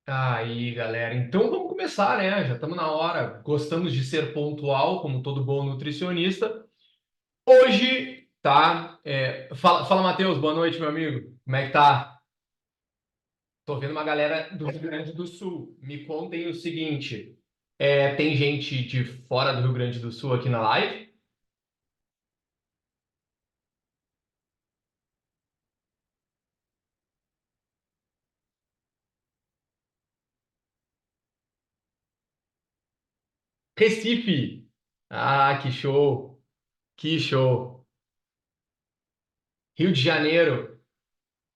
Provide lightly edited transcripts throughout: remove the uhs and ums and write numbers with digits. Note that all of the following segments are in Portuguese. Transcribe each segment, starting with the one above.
Aí, galera, então vamos começar, né? Já estamos na hora. Gostamos de ser pontual, como todo bom nutricionista. Hoje, tá? Fala, Matheus, boa noite, meu amigo. Como é que tá? Tô vendo uma galera do Rio Grande do Sul. Me contem o seguinte: tem gente de fora do Rio Grande do Sul aqui na live? Recife! Ah, que show! Que show! Rio de Janeiro.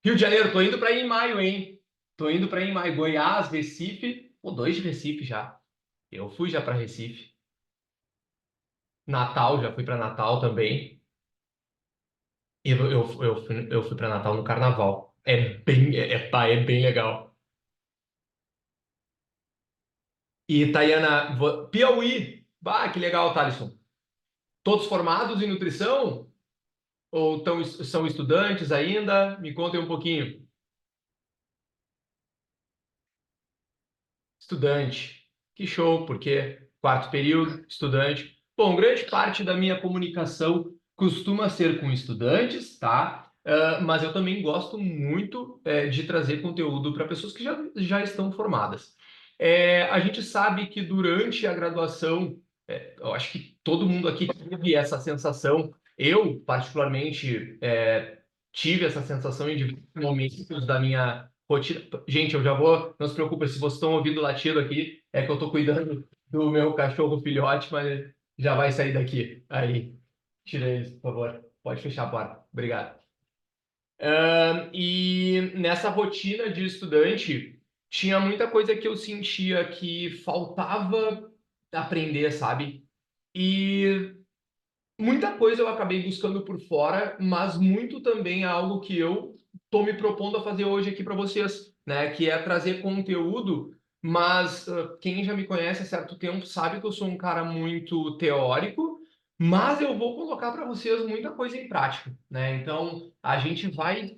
Rio de Janeiro, tô indo para ir em maio, hein? Tô indo para ir em maio. Goiás, Recife. Pô, dois de Recife já. Eu fui já para Recife. Natal, já fui para Natal também. E eu fui para Natal no Carnaval. É bem legal. E Tayana, Piauí. Bah, que legal, Thalisson. Todos formados em nutrição? Ou são estudantes ainda? Me contem um pouquinho. Estudante. Que show, porque quarto período, estudante. Bom, grande parte da minha comunicação costuma ser com estudantes, tá? Mas eu também gosto muito de trazer conteúdo para pessoas que já estão formadas. A gente sabe que durante a graduação, eu acho que todo mundo aqui teve essa sensação. Eu, particularmente, tive essa sensação em diversos momentos da minha rotina. Gente, eu já vou. Não se preocupe, se vocês estão ouvindo latido aqui, é que eu estou cuidando do meu cachorro filhote, mas já vai sair daqui. Aí, tira isso, por favor. Pode fechar a porta. Obrigado. E nessa rotina de estudante, tinha muita coisa que eu sentia que faltava aprender, sabe? E muita coisa eu acabei buscando por fora, mas muito também é algo que eu estou me propondo a fazer hoje aqui para vocês, né? Que é trazer conteúdo, mas quem já me conhece há certo tempo sabe que eu sou um cara muito teórico, mas eu vou colocar para vocês muita coisa em prática, né? Então a gente vai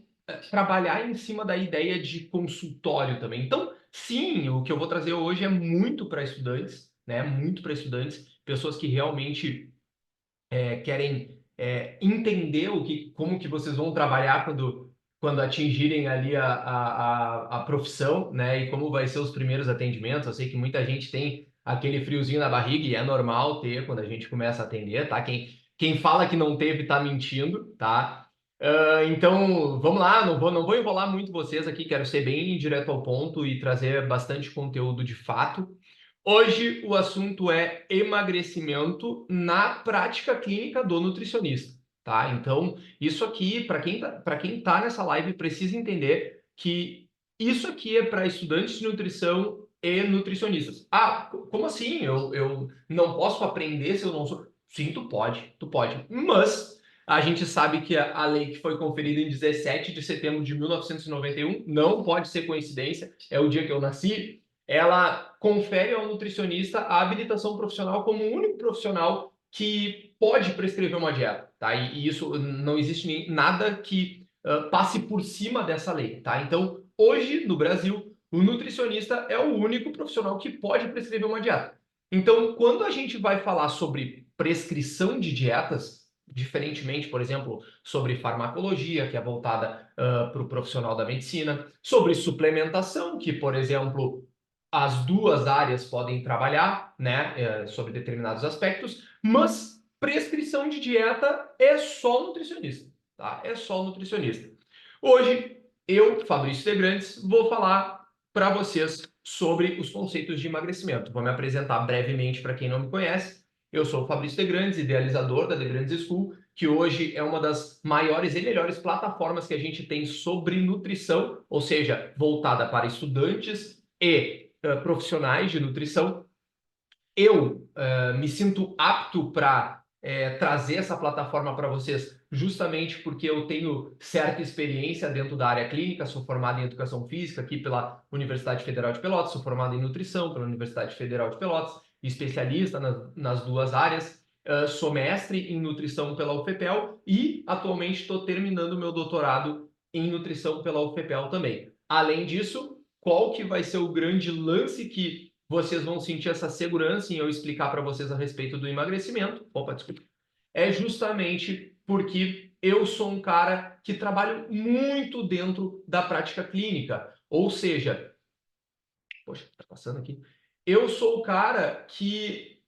trabalhar em cima da ideia de consultório também. Então, sim, o que eu vou trazer hoje é muito para estudantes, né? Muito para estudantes, pessoas que realmente querem entender como que vocês vão trabalhar quando atingirem ali a profissão, né? E como vai ser os primeiros atendimentos. Eu sei que muita gente tem aquele friozinho na barriga e é normal ter quando a gente começa a atender, tá? Quem fala que não teve tá mentindo, tá? Então, vamos lá, não vou enrolar muito vocês aqui, quero ser bem direto ao ponto e trazer bastante conteúdo de fato. Hoje o assunto é emagrecimento na prática clínica do nutricionista, tá? Então, isso aqui, para quem tá nessa live, precisa entender que isso aqui é para estudantes de nutrição e nutricionistas. Ah, como assim? Eu não posso aprender se eu não sou. Sim, tu pode. Mas a gente sabe que a lei que foi conferida em 17 de setembro de 1991 não pode ser coincidência, é o dia que eu nasci. Ela confere ao nutricionista a habilitação profissional como o único profissional que pode prescrever uma dieta, tá? E isso não existe nada que passe por cima dessa lei, tá? Então, hoje no Brasil, o nutricionista é o único profissional que pode prescrever uma dieta. Então, quando a gente vai falar sobre prescrição de dietas, diferentemente, por exemplo, sobre farmacologia, que é voltada para o profissional da medicina, sobre suplementação, que, por exemplo, as duas áreas podem trabalhar, né, sobre determinados aspectos, mas prescrição de dieta é só nutricionista, tá? É só nutricionista. Hoje, eu, Fabrício De Grandes, vou falar para vocês sobre os conceitos de emagrecimento. Vou me apresentar brevemente para quem não me conhece. Eu sou o Fabrício De Grandes, idealizador da The Grandes School, que hoje é uma das maiores e melhores plataformas que a gente tem sobre nutrição, ou seja, voltada para estudantes e profissionais de nutrição. Eu me sinto apto para trazer essa plataforma para vocês, justamente porque eu tenho certa experiência dentro da área clínica, sou formado em Educação Física aqui pela Universidade Federal de Pelotas, sou formado em Nutrição pela Universidade Federal de Pelotas, especialista nas duas áreas, sou mestre em Nutrição pela UFPEL e atualmente estou terminando meu doutorado em Nutrição pela UFPEL também. Além disso, qual que vai ser o grande lance que vocês vão sentir essa segurança em eu explicar para vocês a respeito do emagrecimento. Opa, desculpa. É justamente porque eu sou um cara que trabalho muito dentro da prática clínica. Ou seja, poxa, tá passando aqui. Eu sou o cara que,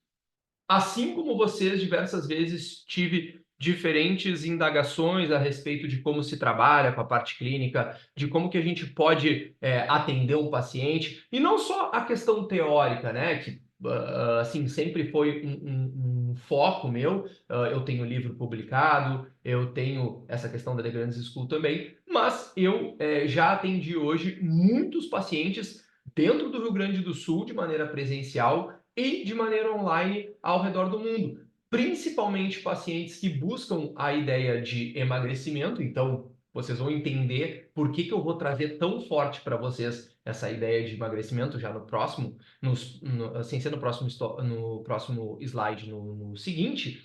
assim como vocês, diversas vezes tive diferentes indagações a respeito de como se trabalha com a parte clínica, de como que a gente pode atender um paciente, e não só a questão teórica, né, que assim sempre foi um foco meu. Eu tenho livro publicado, eu tenho essa questão da The Grandes School também, mas eu já atendi hoje muitos pacientes dentro do Rio Grande do Sul de maneira presencial e de maneira online ao redor do mundo, principalmente pacientes que buscam a ideia de emagrecimento. Então, vocês vão entender por que eu vou trazer tão forte para vocês essa ideia de emagrecimento já no próximo, sem ser no próximo, no próximo slide, no seguinte.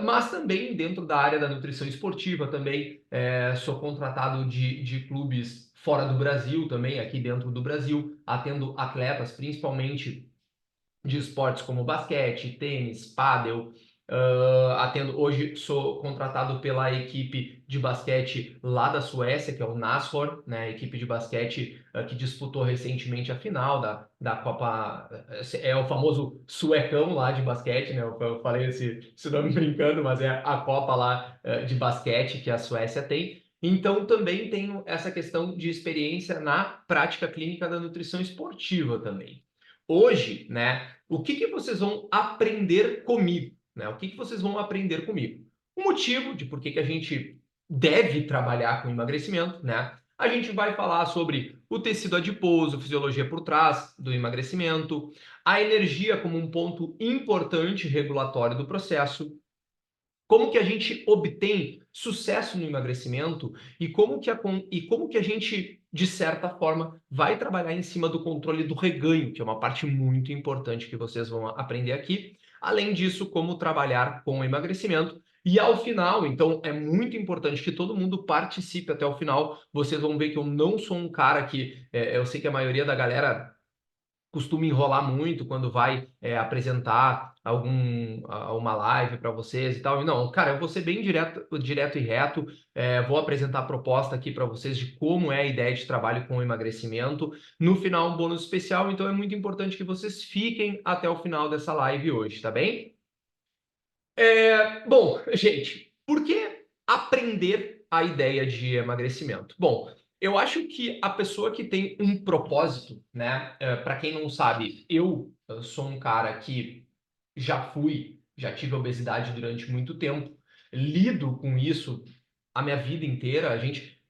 Mas também dentro da área da nutrição esportiva também sou contratado de clubes fora do Brasil também, aqui dentro do Brasil, atendo atletas principalmente de esportes como basquete, tênis, pádel. Atendo hoje, sou contratado pela equipe de basquete lá da Suécia, que é o Nasfor, né? A equipe de basquete que disputou recentemente a final da Copa, é o famoso suecão lá de basquete, né? Eu falei esse nome brincando, mas é a Copa lá de basquete que a Suécia tem. Então, também tenho essa questão de experiência na prática clínica da nutrição esportiva também. Hoje, né, o que vocês vão aprender comigo? Né? O que vocês vão aprender comigo? O motivo de por que a gente deve trabalhar com emagrecimento, né? A gente vai falar sobre o tecido adiposo, fisiologia por trás do emagrecimento, a energia como um ponto importante regulatório do processo, como que a gente obtém sucesso no emagrecimento e como que a gente, de certa forma, vai trabalhar em cima do controle do reganho, que é uma parte muito importante que vocês vão aprender aqui. Além disso, como trabalhar com o emagrecimento. E ao final, então, é muito importante que todo mundo participe até o final. Vocês vão ver que eu não sou um cara que... eu sei que a maioria da galera costuma enrolar muito quando vai apresentar uma live para vocês e tal. E não, cara, eu vou ser bem direto e reto. Vou apresentar a proposta aqui para vocês de como é a ideia de trabalho com emagrecimento. No final, um bônus especial. Então, é muito importante que vocês fiquem até o final dessa live hoje, tá bem? Bom, gente, por que aprender a ideia de emagrecimento? Bom, eu acho que a pessoa que tem um propósito, né? Para quem não sabe, eu sou um cara que já tive obesidade durante muito tempo, lido com isso a minha vida inteira.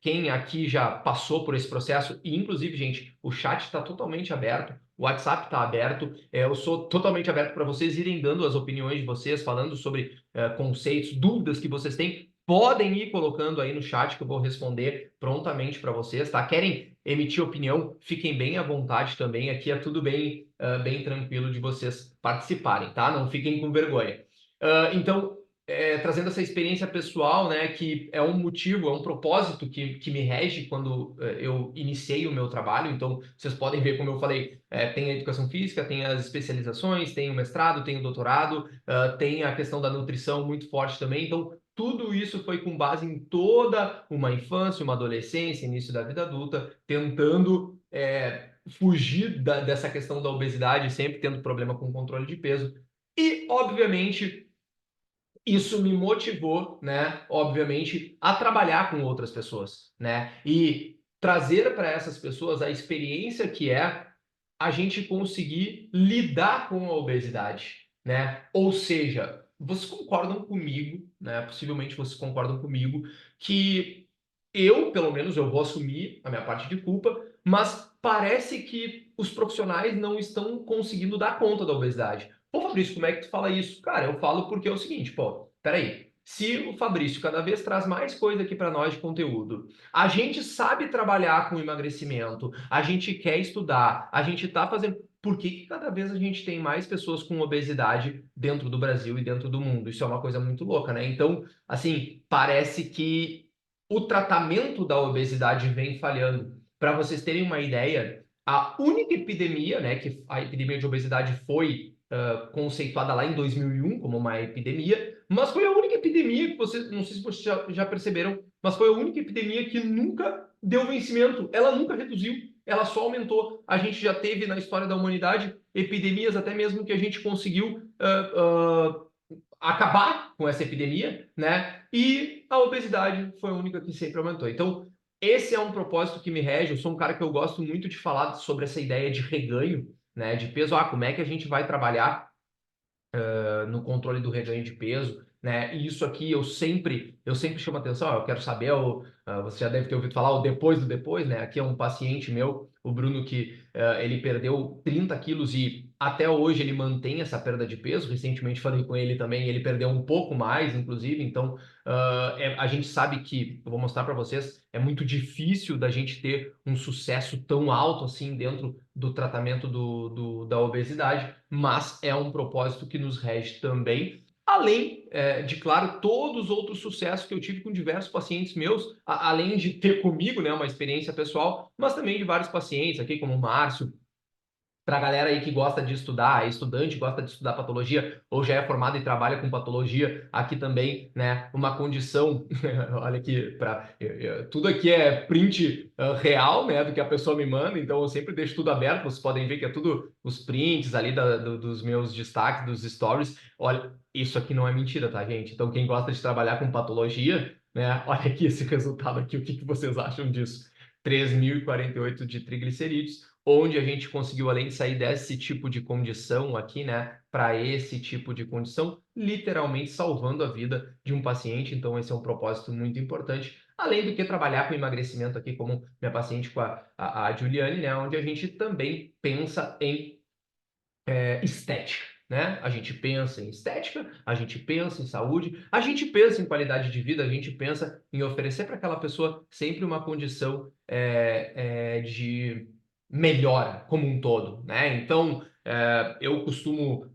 Quem aqui já passou por esse processo, e inclusive, gente, o chat está totalmente aberto, o WhatsApp está aberto, eu sou totalmente aberto para vocês irem dando as opiniões de vocês, falando sobre conceitos, dúvidas que vocês têm, podem ir colocando aí no chat que eu vou responder prontamente para vocês, tá? Querem emitir opinião, fiquem bem à vontade também, aqui é tudo bem tranquilo de vocês participarem, tá? Não fiquem com vergonha. Então, trazendo essa experiência pessoal, né, que é um motivo, é um propósito que me rege quando eu iniciei o meu trabalho. Então, vocês podem ver, como eu falei, tem a educação física, tem as especializações, tem o mestrado, tem o doutorado, tem a questão da nutrição muito forte também. Então, tudo isso foi com base em toda uma infância, uma adolescência, início da vida adulta, tentando fugir dessa questão da obesidade, sempre tendo problema com o controle de peso. E, obviamente, isso me motivou, né, obviamente, a trabalhar com outras pessoas, né, e trazer para essas pessoas a experiência que é a gente conseguir lidar com a obesidade, né? Ou seja, vocês concordam comigo, né? Possivelmente vocês concordam comigo que pelo menos, eu vou assumir a minha parte de culpa, mas parece que os profissionais não estão conseguindo dar conta da obesidade. Pô, Fabrício, como é que tu fala isso? Cara, eu falo porque é o seguinte, pô, peraí. Se o Fabrício cada vez traz mais coisa aqui para nós de conteúdo, a gente sabe trabalhar com emagrecimento, a gente quer estudar, a gente está fazendo. Por que cada vez a gente tem mais pessoas com obesidade dentro do Brasil e dentro do mundo? Isso é uma coisa muito louca, né? Então, assim, parece que o tratamento da obesidade vem falhando. Para vocês terem uma ideia, a única epidemia, né, que a epidemia de obesidade foi conceituada lá em 2001 como uma epidemia, mas foi a única epidemia que vocês, não sei se vocês já perceberam, mas foi a única epidemia que nunca deu vencimento, ela nunca reduziu, ela só aumentou. A gente já teve na história da humanidade epidemias até mesmo que a gente conseguiu acabar com essa epidemia, né? E a obesidade foi a única que sempre aumentou. Então, esse é um propósito que me rege. Eu sou um cara que eu gosto muito de falar sobre essa ideia de reganho, né? De peso. Ah, como é que a gente vai trabalhar no controle do reganho de peso, né? E isso aqui eu sempre chamo atenção. Eu quero saber, você já deve ter ouvido falar o depois do depois, né? Aqui é um paciente meu, o Bruno, que ele perdeu 30 quilos e até hoje ele mantém essa perda de peso. Recentemente falei com ele também, ele perdeu um pouco mais, inclusive. Então a gente sabe que, eu vou mostrar para vocês, é muito difícil da gente ter um sucesso tão alto assim dentro do tratamento da obesidade, mas é um propósito que nos rege também, além de, claro, todos os outros sucessos que eu tive com diversos pacientes meus, além de ter comigo, né, uma experiência pessoal, mas também de vários pacientes aqui, como o Márcio, para a galera aí que gosta de estudar, é estudante, gosta de estudar patologia, ou já é formado e trabalha com patologia, aqui também, né, uma condição, olha aqui, tudo aqui é print real, né, do que a pessoa me manda, então eu sempre deixo tudo aberto, vocês podem ver que é tudo os prints ali dos meus destaques, dos stories. Olha, isso aqui não é mentira, tá, gente? Então quem gosta de trabalhar com patologia, né, olha aqui esse resultado aqui, o que que vocês acham disso? 3.048 de triglicerídeos, onde a gente conseguiu, além de sair desse tipo de condição aqui, né, para esse tipo de condição, literalmente salvando a vida de um paciente. Então, esse é um propósito muito importante. Além do que trabalhar com emagrecimento aqui, como minha paciente com a Juliane, né, onde a gente também pensa em estética. Né? A gente pensa em estética, a gente pensa em saúde, a gente pensa em qualidade de vida, a gente pensa em oferecer para aquela pessoa sempre uma condição de melhora como um todo, né? Então, eu costumo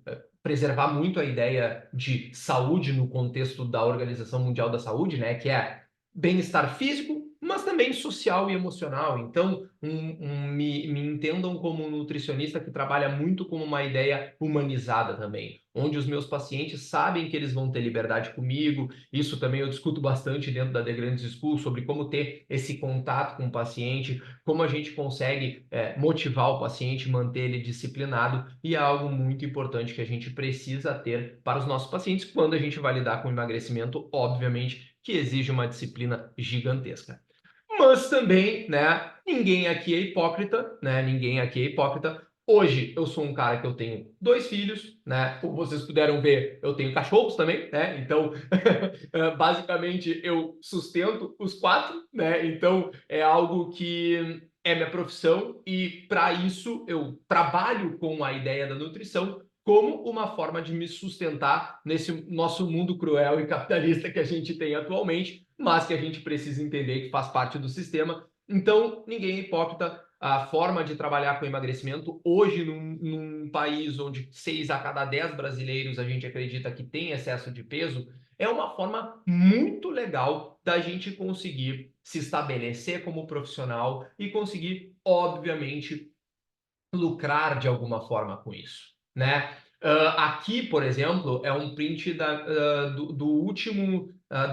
preservar muito a ideia de saúde no contexto da Organização Mundial da Saúde, né? Que é bem-estar físico, mas também social e emocional. Então, me entendam como um nutricionista que trabalha muito com uma ideia humanizada também, onde os meus pacientes sabem que eles vão ter liberdade comigo. Isso também eu discuto bastante dentro da The Grandes School, sobre como ter esse contato com o paciente, como a gente consegue motivar o paciente, manter ele disciplinado, e é algo muito importante que a gente precisa ter para os nossos pacientes quando a gente vai lidar com emagrecimento, obviamente, que exige uma disciplina gigantesca. Mas também, né, ninguém aqui é hipócrita, né? Ninguém aqui é hipócrita. Hoje eu sou um cara que eu tenho 2 filhos, né? Como vocês puderam ver, eu tenho cachorros também, né? Então, basicamente eu sustento os 4, né? Então é algo que é minha profissão e para isso eu trabalho com a ideia da nutrição como uma forma de me sustentar nesse nosso mundo cruel e capitalista que a gente tem atualmente, mas que a gente precisa entender que faz parte do sistema. Então, ninguém é hipócrita. A forma de trabalhar com emagrecimento hoje, num país onde 6 a cada 10 brasileiros a gente acredita que tem excesso de peso, é uma forma muito legal da gente conseguir se estabelecer como profissional e conseguir, obviamente, lucrar de alguma forma com isso, né? Aqui, por exemplo, é um print da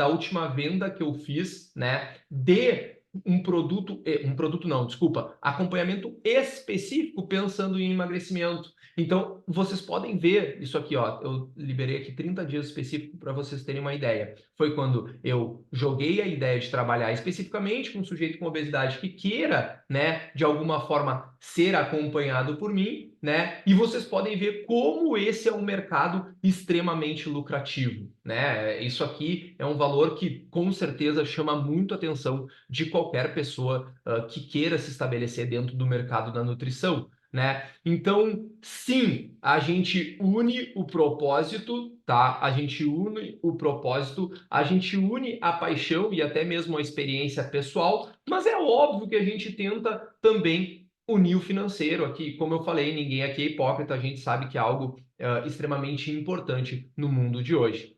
última venda que eu fiz, né? De um produto não, desculpa, acompanhamento específico pensando em emagrecimento. Então, vocês podem ver isso aqui, ó. Eu liberei aqui 30 dias específico para vocês terem uma ideia. Foi quando eu joguei a ideia de trabalhar especificamente com um sujeito com obesidade que queira, né, de alguma forma ser acompanhado por mim, né? E vocês podem ver como esse é um mercado extremamente lucrativo, né? Isso aqui é um valor que com certeza chama muito a atenção de qualquer pessoa que queira se estabelecer dentro do mercado da nutrição, né? Então, sim, a gente une o propósito, tá? A gente une o propósito, a gente une a paixão e até mesmo a experiência pessoal, mas é óbvio que a gente tenta também unir o financeiro aqui. Como eu falei, ninguém aqui é hipócrita, a gente sabe que é algo extremamente importante no mundo de hoje.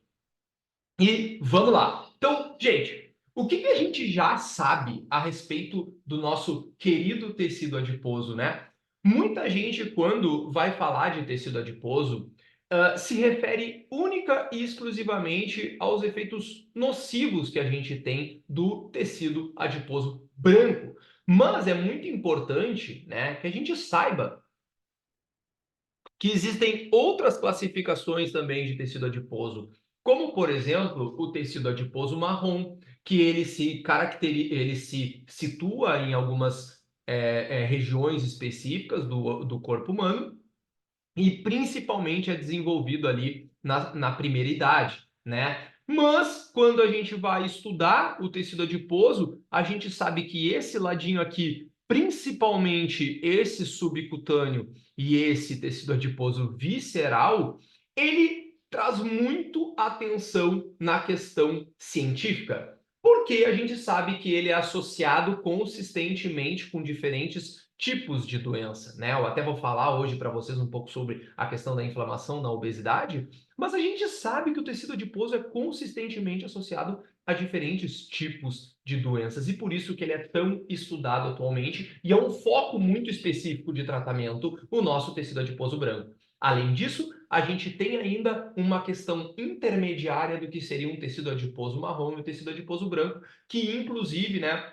E vamos lá. Então, gente, O que que a gente já sabe a respeito do nosso querido tecido adiposo, né? Muita gente, quando vai falar de tecido adiposo, se refere única e exclusivamente aos efeitos nocivos que a gente tem do tecido adiposo branco. Mas é muito importante, né, que a gente saiba que existem outras classificações também de tecido adiposo, como, por exemplo, o tecido adiposo marrom, que ele se situa em algumas regiões específicas do corpo humano, e principalmente é desenvolvido ali na primeira idade, né? Mas quando a gente vai estudar o tecido adiposo, a gente sabe que esse ladinho aqui, principalmente esse subcutâneo e esse tecido adiposo visceral, ele traz muito atenção na questão científica, porque a gente sabe que ele é associado consistentemente com diferentes tipos de doença, né? Eu até vou falar hoje para vocês um pouco sobre a questão da inflamação na obesidade, mas a gente sabe que o tecido adiposo é consistentemente associado a diferentes tipos de doenças e por isso que ele é tão estudado atualmente e é um foco muito específico de tratamento o nosso tecido adiposo branco. Além disso, a gente tem ainda uma questão intermediária do que seria um tecido adiposo marrom e um tecido adiposo branco, que inclusive, né,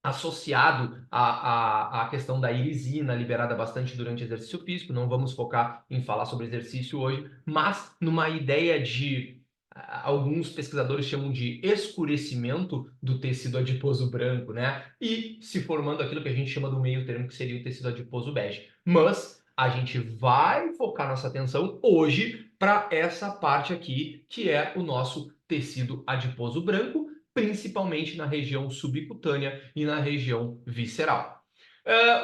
associado à questão da irisina, liberada bastante durante o exercício físico. Não vamos focar em falar sobre exercício hoje, mas numa ideia de alguns pesquisadores chamam de escurecimento do tecido adiposo branco, né? E se formando aquilo que a gente chama do meio termo, que seria o tecido adiposo bege. Mas a gente vai focar nossa atenção hoje para essa parte aqui, que é o nosso tecido adiposo branco, principalmente na região subcutânea e na região visceral.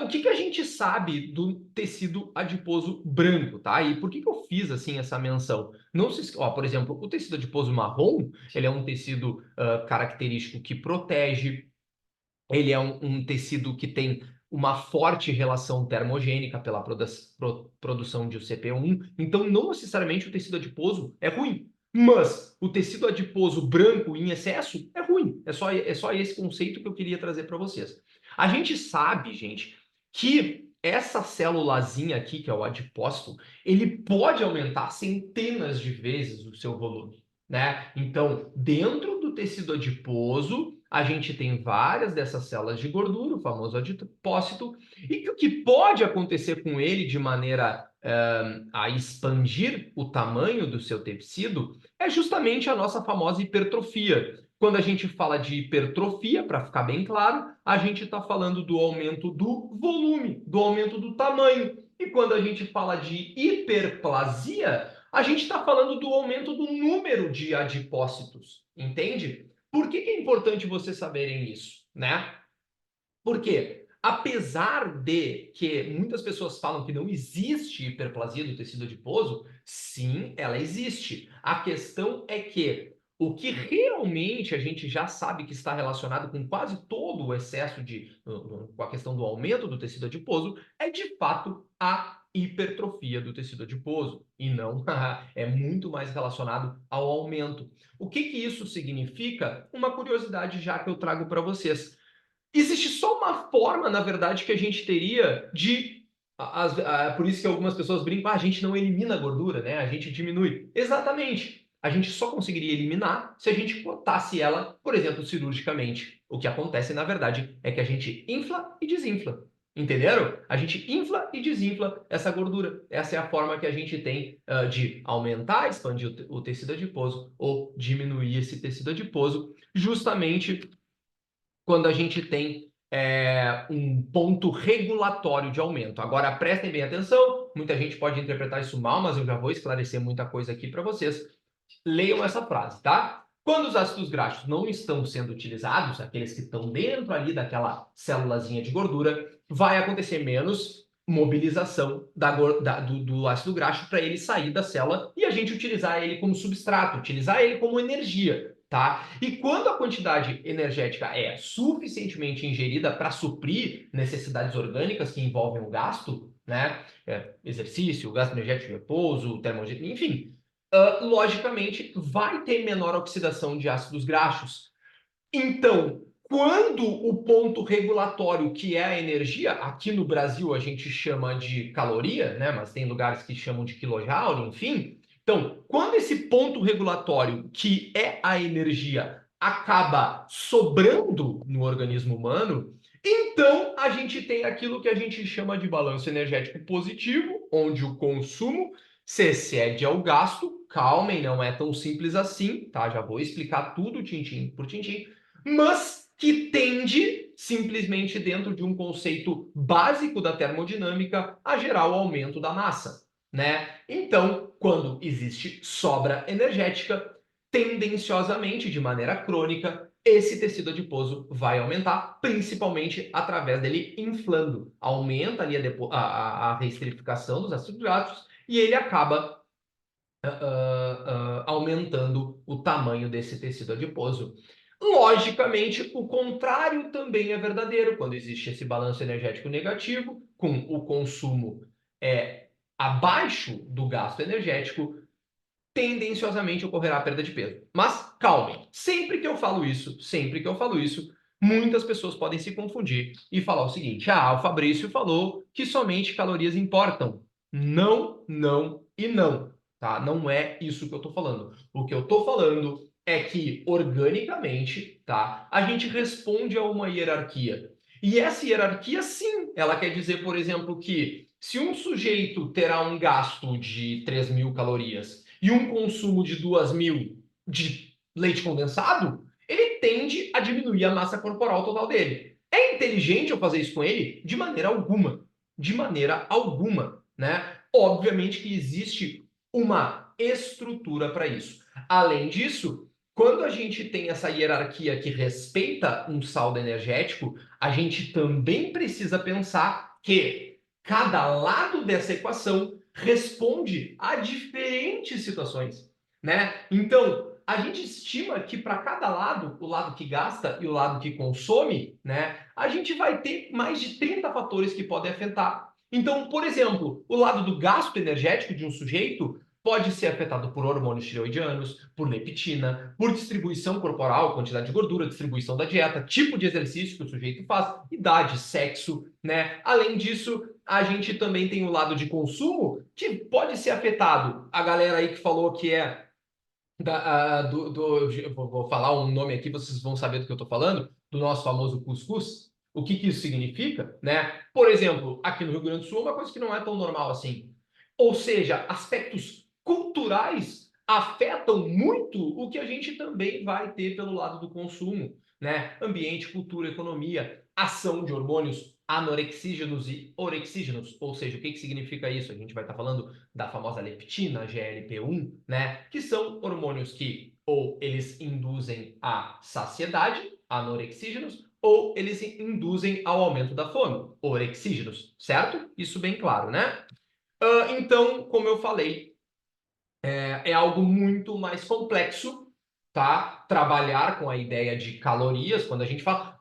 O que que a gente sabe do tecido adiposo branco, tá? E por que que eu fiz assim essa menção? Não se, ó, por exemplo, o tecido adiposo marrom, ele é um tecido característico que protege, ele é um tecido que tem uma forte relação termogênica pela produção de CP1, então não necessariamente o tecido adiposo é ruim, mas o tecido adiposo branco em excesso é ruim. É só esse conceito que eu queria trazer para vocês. A gente sabe, gente, que essa célulazinha aqui, que é o adipócito, ele pode aumentar centenas de vezes o seu volume, né? Então, dentro do tecido adiposo, a gente tem várias dessas células de gordura, o famoso adipócito, e que o que pode acontecer com ele de maneira a expandir o tamanho do seu tecido é justamente a nossa famosa hipertrofia. Quando a gente fala de hipertrofia, para ficar bem claro, a gente está falando do aumento do volume, do aumento do tamanho. E quando a gente fala de hiperplasia, a gente está falando do aumento do número de adipócitos, entende? Por que que é importante vocês saberem isso, né? Porque, apesar de que muitas pessoas falam que não existe hiperplasia do tecido adiposo, sim, ela existe. A questão é que o que realmente a gente já sabe que está relacionado com quase todo o excesso com a questão do aumento do tecido adiposo, é de fato a hipertrofia do tecido adiposo, e não é muito mais relacionado ao aumento. O que que isso significa? Uma curiosidade já que eu trago para vocês. Existe só uma forma, na verdade, que a gente teria de. Por isso que algumas pessoas brincam, a gente não elimina a gordura, né? A gente diminui. Exatamente. A gente só conseguiria eliminar se a gente cortasse ela, por exemplo, cirurgicamente. O que acontece, na verdade, é que a gente infla e desinfla. Entenderam? A gente infla e desinfla essa gordura. Essa é a forma que a gente tem de aumentar, expandir o tecido adiposo ou diminuir esse tecido adiposo, justamente quando a gente tem um ponto regulatório de aumento. Agora, prestem bem atenção, muita gente pode interpretar isso mal, mas eu já vou esclarecer muita coisa aqui para vocês. Leiam essa frase, tá? Quando os ácidos graxos não estão sendo utilizados, aqueles que estão dentro ali daquela célulazinha de gordura, vai acontecer menos mobilização do ácido graxo para ele sair da célula e a gente utilizar ele como substrato, utilizar ele como energia, tá? E quando a quantidade energética é suficientemente ingerida para suprir necessidades orgânicas que envolvem o gasto, né? Exercício, gasto energético de repouso, termogênico, enfim, logicamente vai ter menor oxidação de ácidos graxos. Então, quando o ponto regulatório, que é a energia, aqui no Brasil a gente chama de caloria, né? Mas tem lugares que chamam de quilojoule, enfim. Então, quando esse ponto regulatório, que é a energia, acaba sobrando no organismo humano, então a gente tem aquilo que a gente chama de balanço energético positivo, onde o consumo se excede ao gasto. Calmem, não é tão simples assim, tá? Já vou explicar tudo tintim por tintim, mas que tende, simplesmente dentro de um conceito básico da termodinâmica, a gerar o aumento da massa, né? Então, quando existe sobra energética, tendenciosamente, de maneira crônica, esse tecido adiposo vai aumentar, principalmente através dele inflando. Aumenta ali a reesterificação dos ácidos graxos e ele acaba aumentando o tamanho desse tecido adiposo. Logicamente, o contrário também é verdadeiro. Quando existe esse balanço energético negativo, com o consumo abaixo do gasto energético, tendenciosamente ocorrerá a perda de peso. Mas calmem, sempre que eu falo isso, muitas pessoas podem se confundir e falar o seguinte: ah, o Fabrício falou que somente calorias importam. Não, não e não, tá? Não é isso que eu estou falando. O que eu estou falando é que organicamente, tá? A gente responde a uma hierarquia. E essa hierarquia, sim, ela quer dizer, por exemplo, que se um sujeito terá um gasto de 3.000 calorias e um consumo de 2.000 de leite condensado, ele tende a diminuir a massa corporal total dele. É inteligente eu fazer isso com ele? De maneira alguma. De maneira alguma, né? Obviamente que existe uma estrutura para isso. Além disso, quando a gente tem essa hierarquia que respeita um saldo energético, a gente também precisa pensar que cada lado dessa equação responde a diferentes situações, né? Então, a gente estima que para cada lado, o lado que gasta e o lado que consome, né, a gente vai ter mais de 30 fatores que podem afetar. Então, por exemplo, o lado do gasto energético de um sujeito pode ser afetado por hormônios tireoidianos, por leptina, por distribuição corporal, quantidade de gordura, distribuição da dieta, tipo de exercício que o sujeito faz, idade, sexo, né? Além disso, a gente também tem o lado de consumo, que pode ser afetado. A galera aí que falou que é vou falar um nome aqui, vocês vão saber do que eu estou falando, do nosso famoso cuscuz. O que isso significa, né? Por exemplo, aqui no Rio Grande do Sul, é uma coisa que não é tão normal assim. Ou seja, aspectos culturais afetam muito o que a gente também vai ter pelo lado do consumo, né? Ambiente, cultura, economia, ação de hormônios anorexígenos e orexígenos. Ou seja, o que significa isso? A gente vai estar falando da famosa leptina, GLP-1, né? Que são hormônios que ou eles induzem a saciedade, anorexígenos, ou eles induzem ao aumento da fome, orexígenos, certo? Isso bem claro, né? Então, como eu falei, é algo muito mais complexo, tá? Trabalhar com a ideia de calorias, quando a gente fala,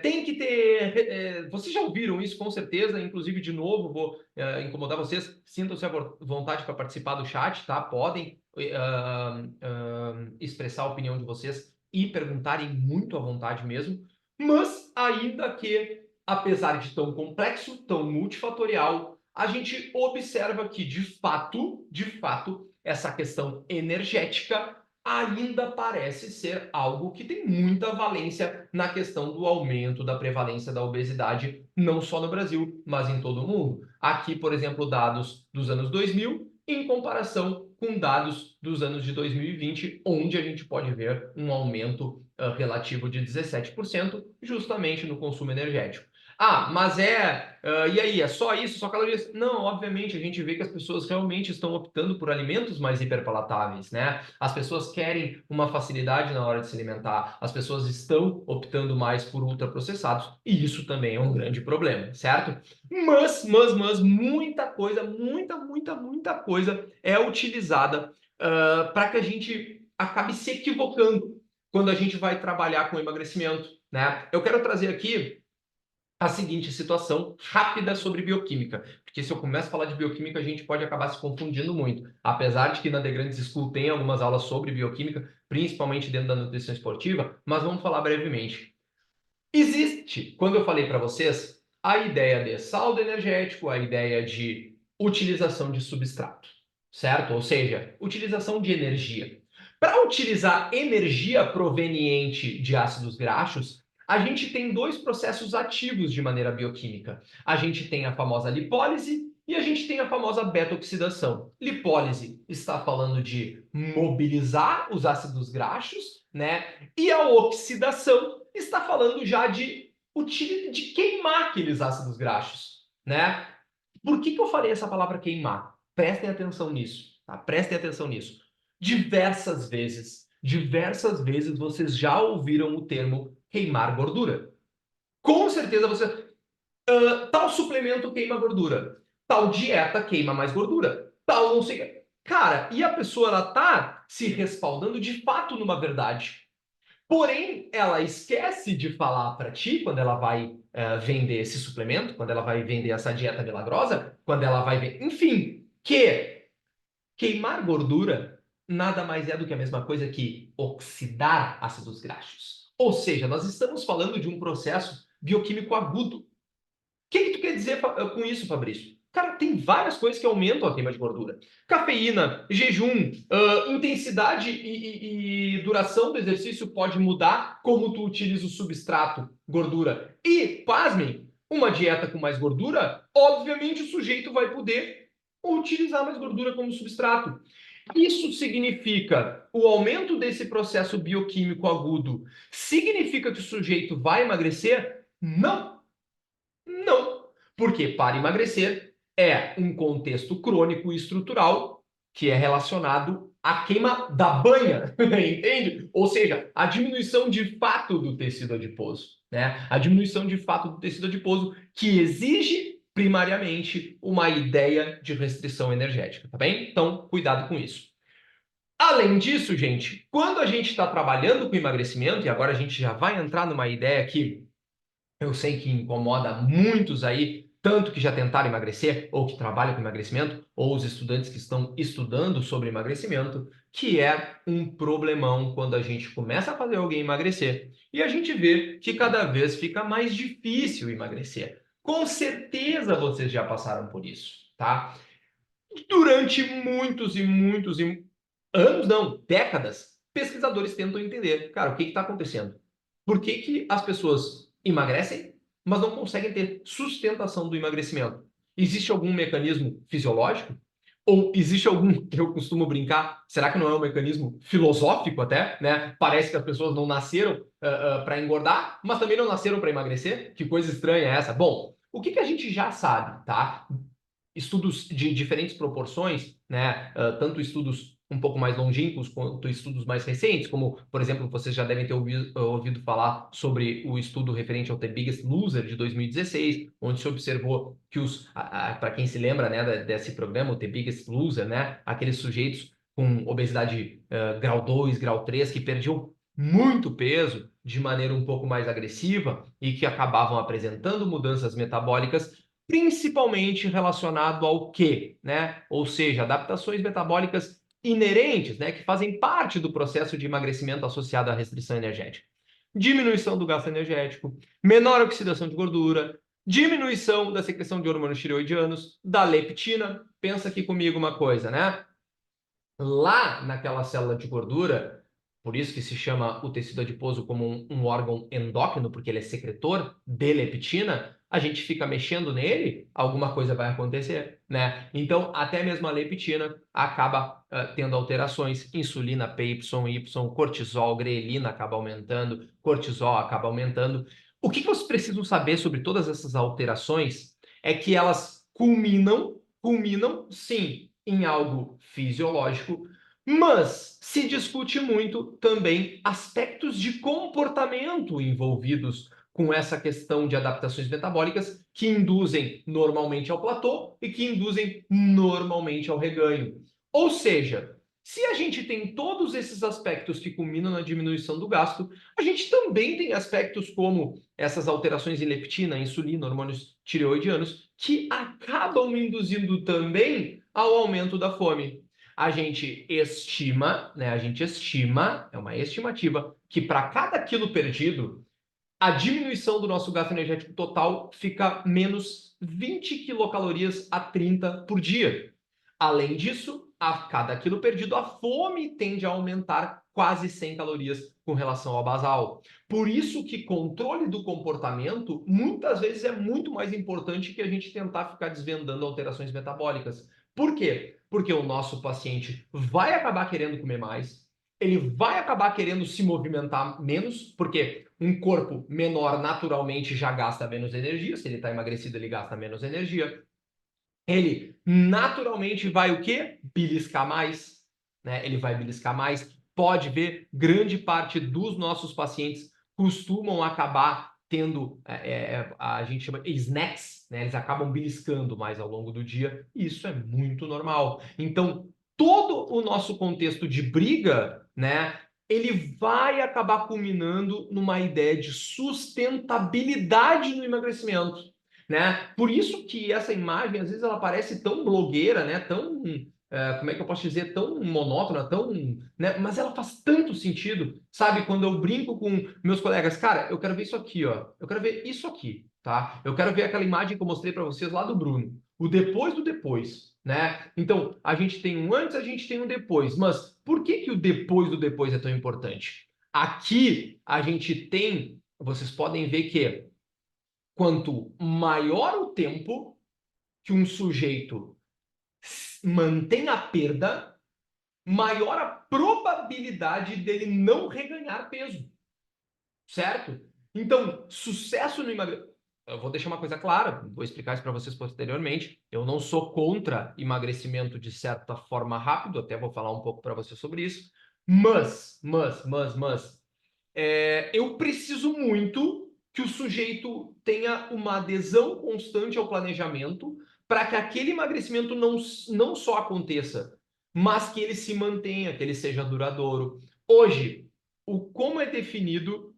tem que ter. Vocês já ouviram isso com certeza, inclusive, de novo, vou incomodar vocês. Sintam-se à vontade para participar do chat, tá? Podem expressar a opinião de vocês e perguntarem muito à vontade mesmo, mas ainda que, apesar de tão complexo, tão multifatorial, a gente observa que, de fato, essa questão energética ainda parece ser algo que tem muita valência na questão do aumento da prevalência da obesidade, não só no Brasil, mas em todo o mundo. Aqui, por exemplo, dados dos anos 2000, em comparação com dados dos anos de 2020, onde a gente pode ver um aumento relativo de 17%, justamente no consumo energético. Mas e aí, é só isso, só calorias? Não, obviamente, a gente vê que as pessoas realmente estão optando por alimentos mais hiperpalatáveis, né? As pessoas querem uma facilidade na hora de se alimentar, as pessoas estão optando mais por ultraprocessados, e isso também é um grande problema, certo? Mas, muita coisa, muita coisa é utilizada para que a gente acabe se equivocando quando a gente vai trabalhar com emagrecimento, né? Eu quero trazer aqui a seguinte situação rápida sobre bioquímica, porque se eu começo a falar de bioquímica, a gente pode acabar se confundindo muito. Apesar de que na The Grande School tem algumas aulas sobre bioquímica, principalmente dentro da nutrição esportiva, mas vamos falar brevemente. Existe, quando eu falei para vocês, a ideia de saldo energético, a ideia de utilização de substrato, certo? Ou seja, utilização de energia. Para utilizar energia proveniente de ácidos graxos, a gente tem dois processos ativos de maneira bioquímica. A gente tem a famosa lipólise e a gente tem a famosa beta-oxidação. Lipólise está falando de mobilizar os ácidos graxos, né? E a oxidação está falando já de queimar aqueles ácidos graxos, né? Por que eu falei essa palavra queimar? Prestem atenção nisso, tá? Prestem atenção nisso. Diversas vezes vocês já ouviram o termo queimar gordura. Com certeza você... tal suplemento queima gordura. Tal dieta queima mais gordura. Tal não sei... Cara, e a pessoa, ela tá se respaldando de fato numa verdade. Porém, ela esquece de falar para ti, quando ela vai vender esse suplemento, quando ela vai vender essa dieta milagrosa, quando ela vai ver... Enfim, que queimar gordura nada mais é do que a mesma coisa que oxidar ácidos graxos. Ou seja, nós estamos falando de um processo bioquímico agudo. O que tu quer dizer com isso, Fabrício? Cara, tem várias coisas que aumentam a queima de gordura. Cafeína, jejum, intensidade e duração do exercício pode mudar como tu utiliza o substrato, gordura. E, pasmem, uma dieta com mais gordura, obviamente o sujeito vai poder utilizar mais gordura como substrato. Isso significa o aumento desse processo bioquímico agudo. Significa que o sujeito vai emagrecer? Não. Não, porque para emagrecer é um contexto crônico e estrutural que é relacionado à queima da banha, entende? Ou seja, a diminuição de fato do tecido adiposo, né? A diminuição de fato do tecido adiposo que exige primariamente uma ideia de restrição energética, tá bem? Então, cuidado com isso. Além disso, gente, quando a gente está trabalhando com emagrecimento, e agora a gente já vai entrar numa ideia que eu sei que incomoda muitos aí, tanto que já tentaram emagrecer, ou que trabalham com emagrecimento, ou os estudantes que estão estudando sobre emagrecimento, que é um problemão quando a gente começa a fazer alguém emagrecer e a gente vê que cada vez fica mais difícil emagrecer. Com certeza vocês já passaram por isso, tá? Durante muitos anos, não, décadas, pesquisadores tentam entender, cara, o que está acontecendo? Por que as pessoas emagrecem, mas não conseguem ter sustentação do emagrecimento? Existe algum mecanismo fisiológico? Ou existe algum, eu costumo brincar, será que não é um mecanismo filosófico até, né? Parece que as pessoas não nasceram para engordar, mas também não nasceram para emagrecer? Que coisa estranha é essa? Bom, o que a gente já sabe, tá? Estudos de diferentes proporções, né? Tanto estudos um pouco mais longínquos quanto estudos mais recentes, como, por exemplo, vocês já devem ter ouvido falar sobre o estudo referente ao The Biggest Loser de 2016, onde se observou que para quem se lembra, né, desse programa, o The Biggest Loser, né, aqueles sujeitos com obesidade grau 2, grau 3, que perdiam muito peso de maneira um pouco mais agressiva e que acabavam apresentando mudanças metabólicas principalmente relacionado ao quê, né? Ou seja, adaptações metabólicas inerentes, né, que fazem parte do processo de emagrecimento associado à restrição energética. Diminuição do gasto energético, menor oxidação de gordura, diminuição da secreção de hormônios tireoidianos, da leptina. Pensa aqui comigo uma coisa, né? Lá naquela célula de gordura, por isso que se chama o tecido adiposo como um órgão endócrino, porque ele é secretor de leptina, a gente fica mexendo nele, alguma coisa vai acontecer, né? Então, até mesmo a leptina acaba tendo alterações, insulina, PYY, cortisol, grelina acaba aumentando, cortisol acaba aumentando. O que vocês precisam saber sobre todas essas alterações é que elas culminam, sim, em algo fisiológico, mas se discute muito também aspectos de comportamento envolvidos com essa questão de adaptações metabólicas que induzem normalmente ao platô e que induzem normalmente ao reganho. Ou seja, se a gente tem todos esses aspectos que culminam na diminuição do gasto, a gente também tem aspectos como essas alterações em leptina, insulina, hormônios tireoidianos, que acabam induzindo também ao aumento da fome. A gente estima, né? A gente estima, é uma estimativa, que para cada quilo perdido, a diminuição do nosso gasto energético total fica menos 20 quilocalorias a 30 por dia. Além disso, a cada quilo perdido, a fome tende a aumentar quase 100 calorias com relação ao basal. Por isso que controle do comportamento muitas vezes é muito mais importante que a gente tentar ficar desvendando alterações metabólicas. Por quê? Porque o nosso paciente vai acabar querendo comer mais, ele vai acabar querendo se movimentar menos, porque um corpo menor naturalmente já gasta menos energia, se ele está emagrecido ele gasta menos energia. Ele naturalmente vai o quê? Beliscar mais, né? Ele vai beliscar mais. Pode ver, grande parte dos nossos pacientes costumam acabar tendo, a gente chama snacks, né? Eles acabam beliscando mais ao longo do dia. Isso é muito normal. Então, todo o nosso contexto de briga, né? Ele vai acabar culminando numa ideia de sustentabilidade no emagrecimento, né? Por isso que essa imagem, às vezes, ela parece tão blogueira, né? Tão, como é que eu posso dizer, tão monótona, tão, né? Mas ela faz tanto sentido, sabe? Quando eu brinco com meus colegas, cara, eu quero ver isso aqui, ó. Eu quero ver isso aqui, tá? Eu quero ver aquela imagem que eu mostrei para vocês lá do Bruno, o depois do depois, né? Então, a gente tem um antes, a gente tem um depois, mas por que que o depois do depois é tão importante? Aqui a gente tem, vocês podem ver que quanto maior o tempo que um sujeito mantém a perda, maior a probabilidade dele não reganhar peso, certo? Então, sucesso no emagrecimento. Eu vou deixar uma coisa clara, vou explicar isso para vocês posteriormente. Eu não sou contra emagrecimento de certa forma rápido, até vou falar um pouco para vocês sobre isso. Mas, eu preciso muito que o sujeito tenha uma adesão constante ao planejamento para que aquele emagrecimento não só aconteça, mas que ele se mantenha, que ele seja duradouro. Hoje, como é definido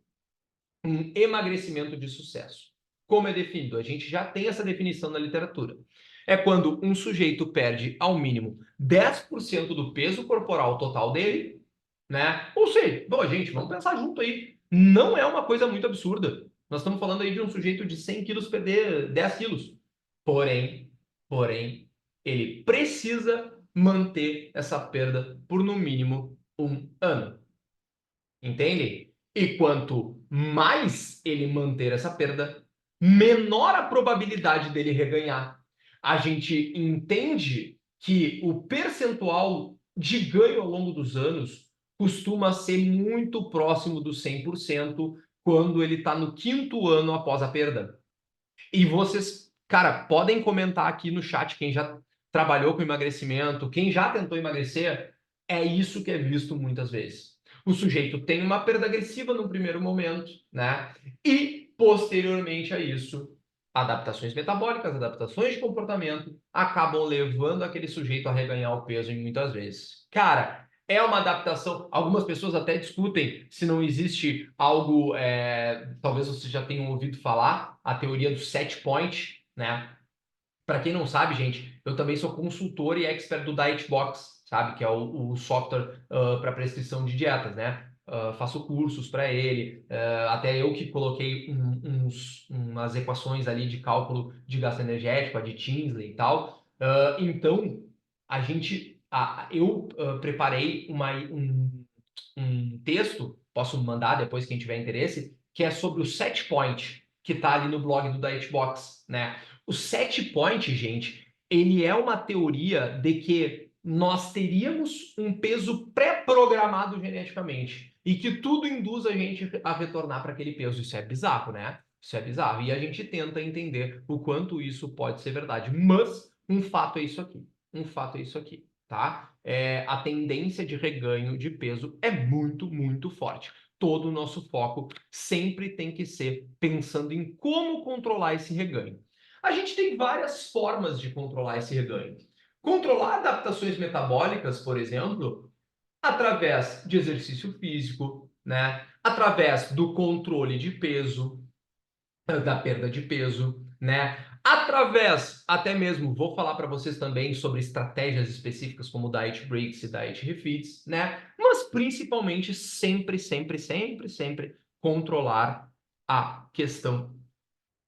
um emagrecimento de sucesso? Como é definido? A gente já tem essa definição na literatura. É quando um sujeito perde, ao mínimo, 10% do peso corporal total dele, né? Ou seja, bom, gente, vamos pensar junto aí. Não é uma coisa muito absurda. Nós estamos falando aí de um sujeito de 100 quilos perder 10 quilos. Porém, ele precisa manter essa perda por no mínimo um ano. Entende? E quanto mais ele manter essa perda, menor a probabilidade dele reganhar. A gente entende que o percentual de ganho ao longo dos anos costuma ser muito próximo do 100% quando ele está no quinto ano após a perda. E vocês, cara, podem comentar aqui no chat quem já trabalhou com emagrecimento, quem já tentou emagrecer, é isso que é visto muitas vezes. O sujeito tem uma perda agressiva no primeiro momento, né? E posteriormente a isso, adaptações metabólicas, adaptações de comportamento acabam levando aquele sujeito a reganhar o peso muitas vezes. Cara, é uma adaptação. Algumas pessoas até discutem se não existe algo, talvez vocês já tenham ouvido falar, a teoria do set point, né? Para quem não sabe, gente, eu também sou consultor e expert do Dietbox, sabe? Que é o software para prescrição de dietas, né? Faço cursos para ele, até eu que coloquei umas equações ali de cálculo de gasto energético, a de Tinsley e tal. Então, eu preparei um texto, posso mandar depois quem tiver interesse, que é sobre o set point, que está ali no blog do Dietbox, né? O set point, gente, ele é uma teoria de que nós teríamos um peso pré-programado geneticamente e que tudo induz a gente a retornar para aquele peso. Isso é bizarro, né? Isso é bizarro. E a gente tenta entender o quanto isso pode ser verdade. Mas um fato é isso aqui. Um fato é isso aqui, tá? A tendência de reganho de peso é muito, muito forte. Todo o nosso foco sempre tem que ser pensando em como controlar esse reganho. A gente tem várias formas de controlar esse reganho. Controlar adaptações metabólicas, por exemplo, através de exercício físico, né? Através do controle de peso, da perda de peso, né? Através, até mesmo, vou falar para vocês também sobre estratégias específicas como diet breaks e diet refeeds, né? Mas principalmente sempre, sempre, sempre, sempre controlar a questão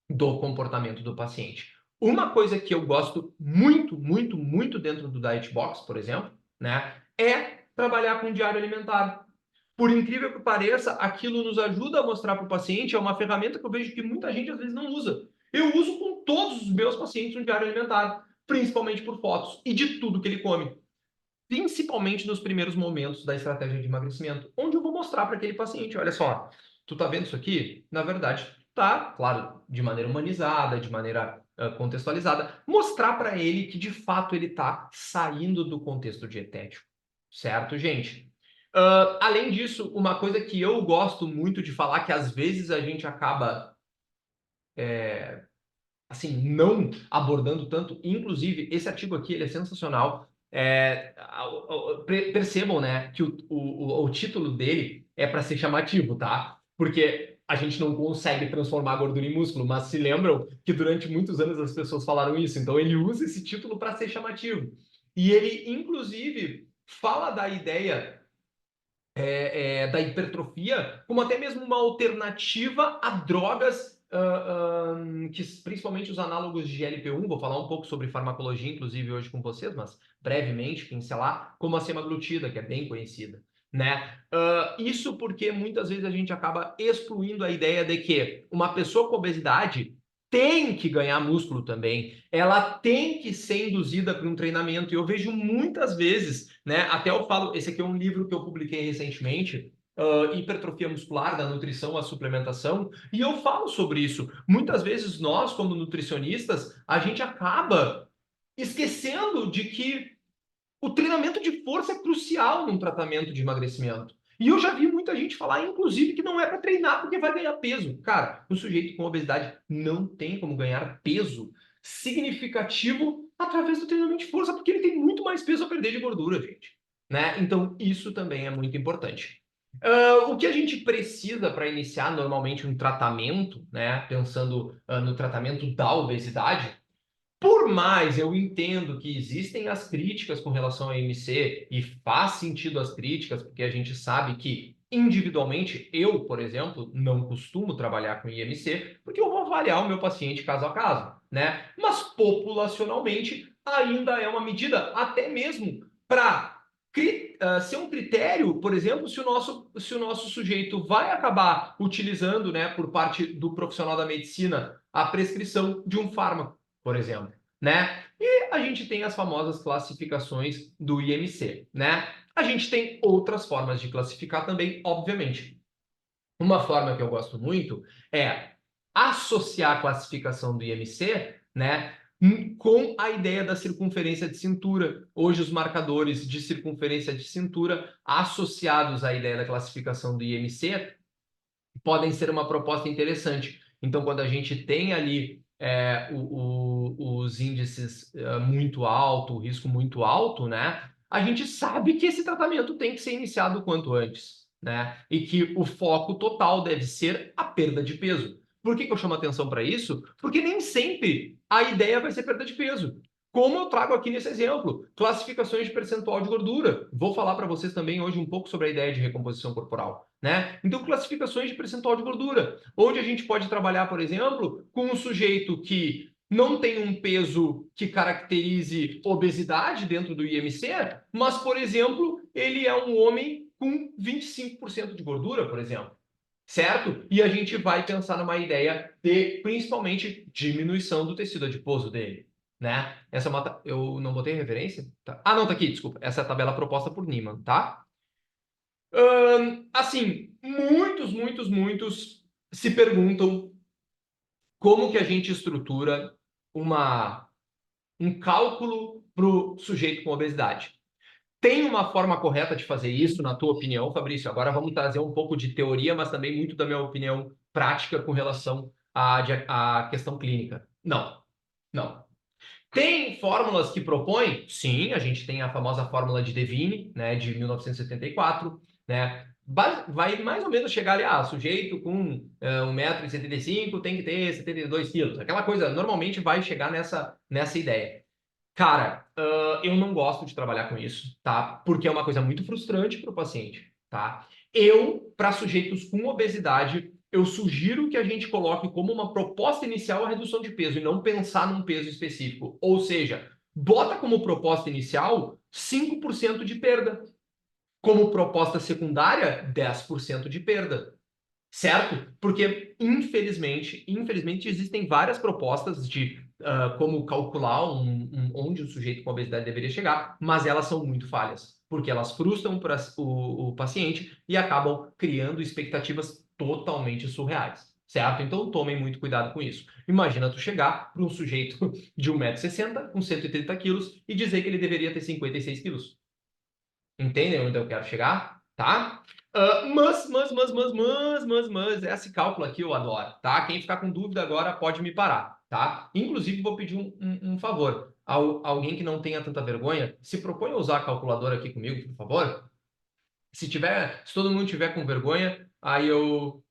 do comportamento do paciente. Uma coisa que eu gosto muito, muito, muito dentro do Diet Box, por exemplo, né, é trabalhar com diário alimentar. Por incrível que pareça, aquilo nos ajuda a mostrar para o paciente, é uma ferramenta que eu vejo que muita gente às vezes não usa. Eu uso com todos os meus pacientes um diário alimentar, principalmente por fotos e de tudo que ele come. Principalmente nos primeiros momentos da estratégia de emagrecimento, onde eu vou mostrar para aquele paciente, olha só, tu tá vendo isso aqui? Na verdade, tá, claro, de maneira humanizada, de maneira contextualizada, mostrar para ele que de fato ele tá saindo do contexto dietético, certo, gente? Além disso, uma coisa que eu gosto muito de falar, que às vezes a gente acaba assim, não abordando tanto. Inclusive, esse artigo aqui ele é sensacional. Percebam, né, que o título dele é para ser chamativo, tá? Porque a gente não consegue transformar gordura em músculo, mas se lembram que durante muitos anos as pessoas falaram isso. Então, ele usa esse título para ser chamativo. E ele, inclusive, fala da ideia da hipertrofia como até mesmo uma alternativa a drogas, que principalmente os análogos de GLP-1, vou falar um pouco sobre farmacologia, inclusive, hoje com vocês, mas brevemente, pincelar, como a semaglutida, que é bem conhecida. Né? Isso porque muitas vezes a gente acaba excluindo a ideia de que uma pessoa com obesidade tem que ganhar músculo também, ela tem que ser induzida para um treinamento. E eu vejo muitas vezes, né? Até eu falo, esse aqui é um livro que eu publiquei recentemente, Hipertrofia Muscular, da Nutrição à Suplementação, e eu falo sobre isso. Muitas vezes nós, como nutricionistas, a gente acaba esquecendo de que o treinamento de força é crucial num tratamento de emagrecimento. E eu já vi muita gente falar, inclusive, que não é para treinar porque vai ganhar peso. Cara, o sujeito com obesidade não tem como ganhar peso significativo através do treinamento de força, porque ele tem muito mais peso a perder de gordura, gente. Né? Então, isso também é muito importante. O que a gente precisa para iniciar normalmente um tratamento, né? Pensando no tratamento da obesidade, por mais eu entendo que existem as críticas com relação ao IMC, e faz sentido as críticas, porque a gente sabe que individualmente, eu, por exemplo, não costumo trabalhar com IMC, porque eu vou avaliar o meu paciente caso a caso, né? Mas populacionalmente ainda é uma medida até mesmo para ser um critério, por exemplo, se o nosso sujeito vai acabar utilizando, né, por parte do profissional da medicina, a prescrição de um fármaco, por exemplo, né? E a gente tem as famosas classificações do IMC, né? A gente tem outras formas de classificar também, obviamente. Uma forma que eu gosto muito é associar a classificação do IMC, né, com a ideia da circunferência de cintura. Hoje, os marcadores de circunferência de cintura associados à ideia da classificação do IMC podem ser uma proposta interessante. Então, quando a gente tem ali os índices muito alto, o risco muito alto, né? A gente sabe que esse tratamento tem que ser iniciado o quanto antes, né? E que o foco total deve ser a perda de peso. Por que eu chamo atenção para isso? Porque nem sempre a ideia vai ser perda de peso. Como eu trago aqui nesse exemplo, classificações de percentual de gordura. Vou falar para vocês também hoje um pouco sobre a ideia de recomposição corporal, né? Então, classificações de percentual de gordura, onde a gente pode trabalhar, por exemplo, com um sujeito que não tem um peso que caracterize obesidade dentro do IMC, mas, por exemplo, ele é um homem com 25% de gordura, por exemplo. Certo? E a gente vai pensar numa ideia de, principalmente, diminuição do tecido adiposo dele, né? Essa é uma... Eu não botei referência? Tá. Ah, não, tá aqui, desculpa. Essa é a tabela proposta por Niemann, tá? Assim, muitos, muitos, muitos se perguntam como que a gente estrutura um cálculo para o sujeito com obesidade. Tem uma forma correta de fazer isso, na tua opinião, Fabrício? Agora vamos trazer um pouco de teoria, mas também muito da minha opinião prática com relação à questão clínica. Não, não. Tem fórmulas que propõem? Sim, a gente tem a famosa fórmula de Devine, né, de 1974, né? vai mais ou menos chegar ali, sujeito com 1,75 m tem que ter 72 quilos. Aquela coisa, normalmente vai chegar nessa ideia. Cara, eu não gosto de trabalhar com isso, tá? Porque é uma coisa muito frustrante para o paciente, tá? Para sujeitos com obesidade, eu sugiro que a gente coloque como uma proposta inicial a redução de peso e não pensar num peso específico. Ou seja, bota como proposta inicial 5% de perda. Como proposta secundária, 10% de perda. Certo? Porque, infelizmente, existem várias propostas de como calcular onde o sujeito com obesidade deveria chegar, mas elas são muito falhas, porque elas frustram o paciente e acabam criando expectativas totalmente surreais. Certo? Então tomem muito cuidado com isso. Imagina tu chegar para um sujeito de 1,60 m com 130 quilos e dizer que ele deveria ter 56 quilos. Entendem onde eu quero chegar? Tá? Mas, esse cálculo aqui eu adoro, tá? Quem ficar com dúvida agora pode me parar, tá? Inclusive, vou pedir um favor. Alguém que não tenha tanta vergonha, se propõe a usar a calculadora aqui comigo, por favor. Se todo mundo tiver com vergonha, aí eu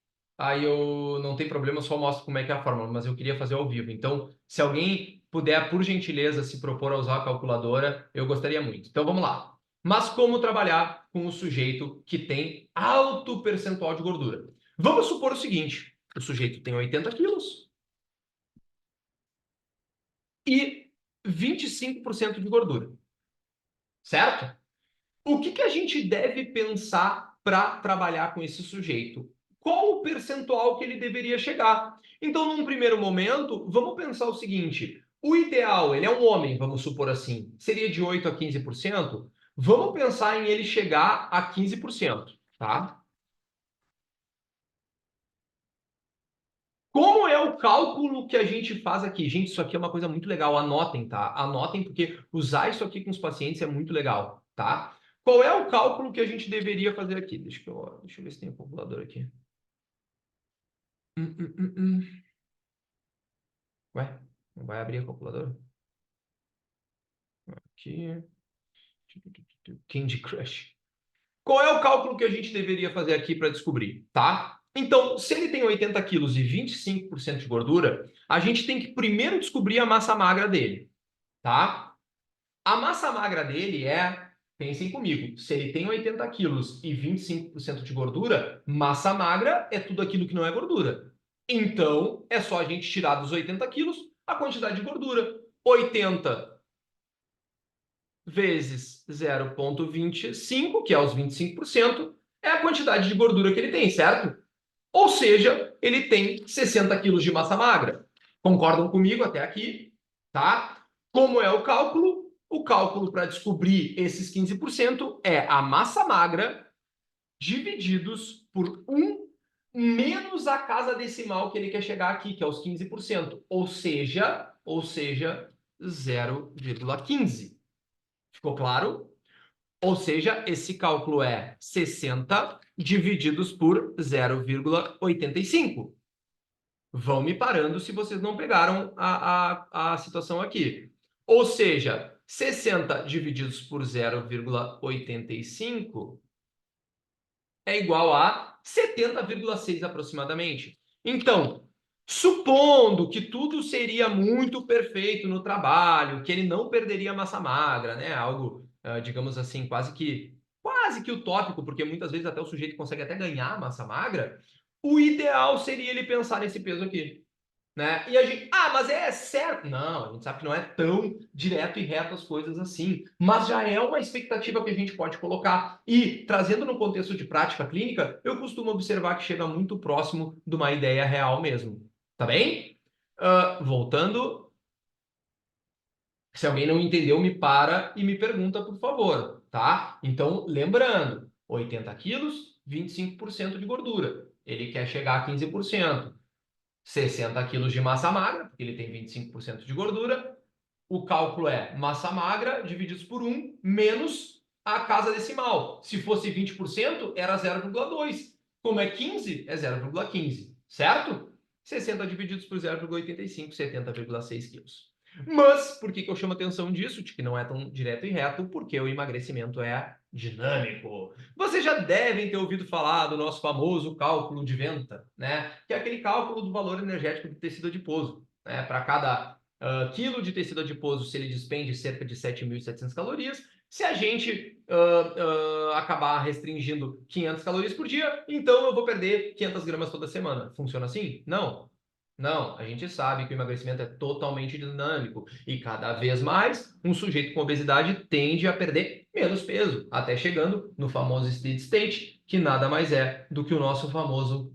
não tem problema, eu só mostro como é que é a fórmula, mas eu queria fazer ao vivo. Então, se alguém puder, por gentileza, se propor a usar a calculadora, eu gostaria muito. Então, vamos lá. Mas como trabalhar com o sujeito que tem alto percentual de gordura? Vamos supor o seguinte: o sujeito tem 80 quilos e 25% de gordura, certo? O que a gente deve pensar para trabalhar com esse sujeito? Qual o percentual que ele deveria chegar? Então, num primeiro momento, vamos pensar o seguinte: o ideal, ele é um homem, vamos supor assim, seria de 8 a 15%. Vamos pensar em ele chegar a 15%, tá? Como é o cálculo que a gente faz aqui? Gente, isso aqui é uma coisa muito legal. Anotem, tá? Anotem, porque usar isso aqui com os pacientes é muito legal, tá? Qual é o cálculo que a gente deveria fazer aqui? Deixa eu ver se tem um calculador aqui. Hum, hum, hum, hum. Ué, não vai abrir a calculadora? Aqui. Candy Crush. Qual é o cálculo que a gente deveria fazer aqui para descobrir, tá? Então, se ele tem 80 quilos e 25% de gordura, a gente tem que primeiro descobrir a massa magra dele, tá? A massa magra dele pensem comigo, se ele tem 80 quilos e 25% de gordura, massa magra é tudo aquilo que não é gordura. Então, é só a gente tirar dos 80 quilos a quantidade de gordura. 80 vezes 0,25, que é os 25%, é a quantidade de gordura que ele tem, certo? Ou seja, ele tem 60 quilos de massa magra. Concordam comigo até aqui? Tá? Como é o cálculo? O cálculo para descobrir esses 15% é a massa magra divididos por 1 menos a casa decimal que ele quer chegar aqui, que é os 15%. Ou seja, 0,15. Ficou claro? Ou seja, esse cálculo é 60 divididos por 0,85. Vão me parando se vocês não pegaram a situação aqui. Ou seja, 60 divididos por 0,85 é igual a 70,6 aproximadamente. Então, supondo que tudo seria muito perfeito no trabalho, que ele não perderia massa magra, né? Algo, digamos assim, quase que utópico, porque muitas vezes até o sujeito consegue até ganhar massa magra, o ideal seria ele pensar nesse peso aqui. Né? E a gente, mas é certo. Não, a gente sabe que não é tão direto e reto as coisas assim, mas já é uma expectativa que a gente pode colocar. E, trazendo no contexto de prática clínica, eu costumo observar que chega muito próximo de uma ideia real mesmo. Tá bem? Voltando, se alguém não entendeu, me para e me pergunta, por favor, tá? Então, lembrando, 80 quilos, 25% de gordura. Ele quer chegar a 15%. 60 quilos de massa magra, porque ele tem 25% de gordura. O cálculo é massa magra divididos por 1 menos a casa decimal. Se fosse 20%, era 0,2. Como é 15, é 0,15, certo? 60 divididos por 0,85, 70,6 quilos. Mas por que que eu chamo atenção disso, de que não é tão direto e reto? Porque o emagrecimento é dinâmico. Vocês já devem ter ouvido falar do nosso famoso cálculo de Venta, né? Que é aquele cálculo do valor energético do tecido adiposo, né? Para cada quilo de tecido adiposo, se ele despende cerca de 7.700 calorias, se a gente acabar restringindo 500 calorias por dia, então eu vou perder 500 gramas toda semana. Funciona assim? Não. Não, a gente sabe que o emagrecimento é totalmente dinâmico e cada vez mais um sujeito com obesidade tende a perder menos peso, até chegando no famoso steady state, que nada mais é do que o nosso famoso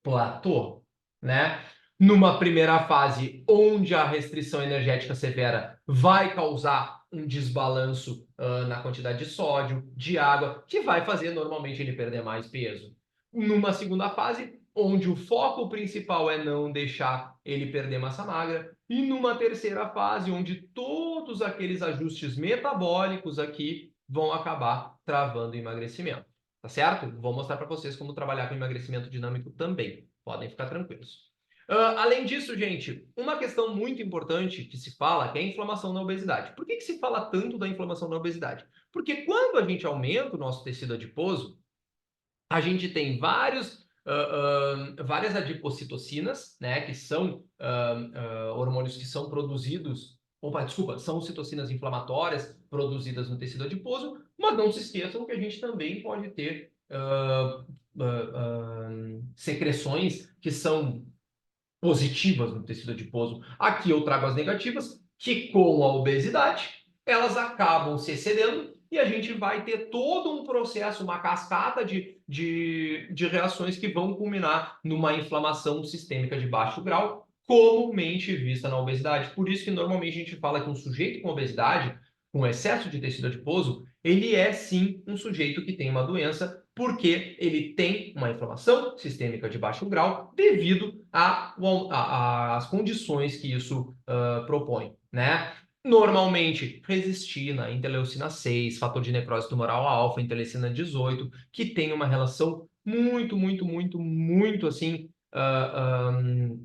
platô, né? Numa primeira fase, onde a restrição energética severa vai causar um desbalanço na quantidade de sódio, de água, que vai fazer normalmente ele perder mais peso. Numa segunda fase, onde o foco principal é não deixar ele perder massa magra, e numa terceira fase, onde todos aqueles ajustes metabólicos aqui vão acabar travando o emagrecimento. Tá certo? Vou mostrar para vocês como trabalhar com emagrecimento dinâmico também. Podem ficar tranquilos. Além disso, gente, uma questão muito importante que se fala que é a inflamação na obesidade. Por que que se fala tanto da inflamação na obesidade? Porque quando a gente aumenta o nosso tecido adiposo, a gente tem várias adipocitocinas, né, que são hormônios que são produzidos, opa, desculpa, são citocinas inflamatórias produzidas no tecido adiposo, mas não se esqueçam que a gente também pode ter secreções que são positivas no tecido adiposo. Aqui eu trago as negativas, que com a obesidade, elas acabam se excedendo e a gente vai ter todo um processo, uma cascata de reações que vão culminar numa inflamação sistêmica de baixo grau, comumente vista na obesidade. Por isso que normalmente a gente fala que um sujeito com obesidade, com excesso de tecido adiposo, ele é sim um sujeito que tem uma doença, porque ele tem uma inflamação sistêmica de baixo grau devido às condições que isso propõe, né? Normalmente, resistina, interleucina 6, fator de necrose tumoral alfa, interleucina 18, que tem uma relação muito assim,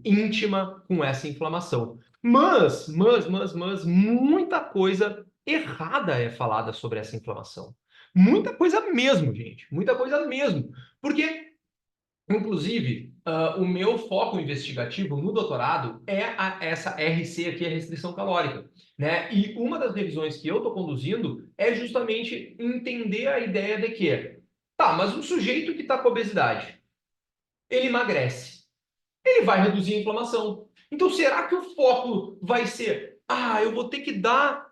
íntima com essa inflamação. Mas, muita coisa errada é falada sobre essa inflamação. Muita coisa mesmo, gente. Muita coisa mesmo. Porque, inclusive, o meu foco investigativo no doutorado é essa RC aqui, a restrição calórica, né? E uma das revisões que eu estou conduzindo é justamente entender a ideia de que, tá, mas um sujeito que está com obesidade, ele emagrece, ele vai reduzir a inflamação. Então, será que o foco vai ser, eu vou ter que dar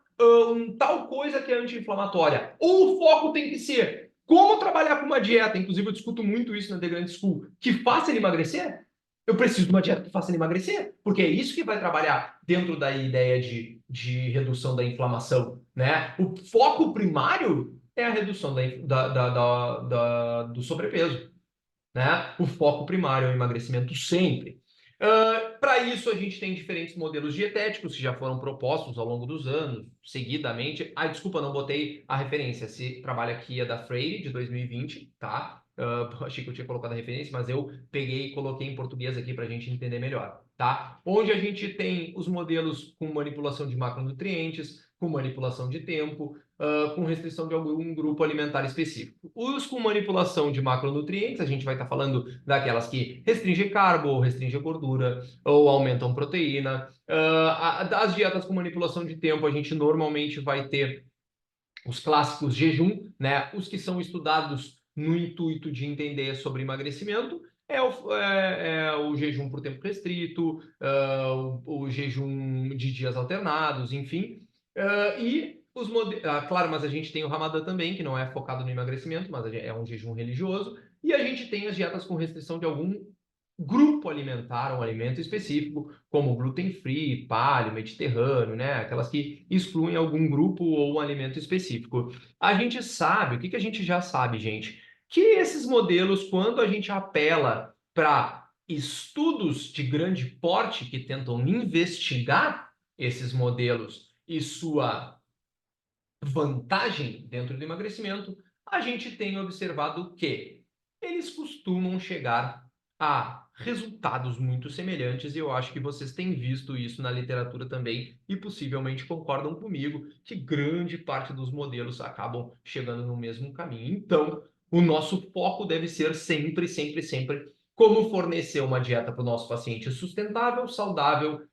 tal coisa que é anti-inflamatória? Ou o foco tem que ser como trabalhar com uma dieta? Inclusive, eu discuto muito isso na The Grand School, que faça ele emagrecer? Eu preciso de uma dieta que faça ele emagrecer, porque é isso que vai trabalhar dentro da ideia de redução da inflamação, né? O foco primário é a redução do sobrepeso, né? O foco primário é o emagrecimento sempre. Para isso, a gente tem diferentes modelos dietéticos que já foram propostos ao longo dos anos, seguidamente. Desculpa, não botei a referência. Esse trabalho aqui é da Freire, de 2020, tá? Achei que eu tinha colocado a referência, mas eu peguei e coloquei em português aqui para a gente entender melhor, tá? Onde a gente tem os modelos com manipulação de macronutrientes, com manipulação de tempo, com restrição de algum grupo alimentar específico. Os com manipulação de macronutrientes, a gente vai estar falando daquelas que restringem carbo, ou restringem gordura, ou aumentam proteína. As dietas com manipulação de tempo, a gente normalmente vai ter os clássicos jejum, né? Os que são estudados no intuito de entender sobre emagrecimento, é o jejum por tempo restrito, o jejum de dias alternados, enfim. Claro, mas a gente tem o Ramadã também, que não é focado no emagrecimento, mas é um jejum religioso. E a gente tem as dietas com restrição de algum grupo alimentar, um alimento específico, como gluten free, paleo, mediterrâneo, né? Aquelas que excluem algum grupo ou um alimento específico. A gente sabe, o que que a gente já sabe, gente? Que esses modelos, quando a gente apela para estudos de grande porte que tentam investigar esses modelos e sua vantagem dentro do emagrecimento, a gente tem observado que eles costumam chegar a resultados muito semelhantes, e eu acho que vocês têm visto isso na literatura também e possivelmente concordam comigo que grande parte dos modelos acabam chegando no mesmo caminho. Então, o nosso foco deve ser sempre, sempre, sempre como fornecer uma dieta para o nosso paciente sustentável, saudável,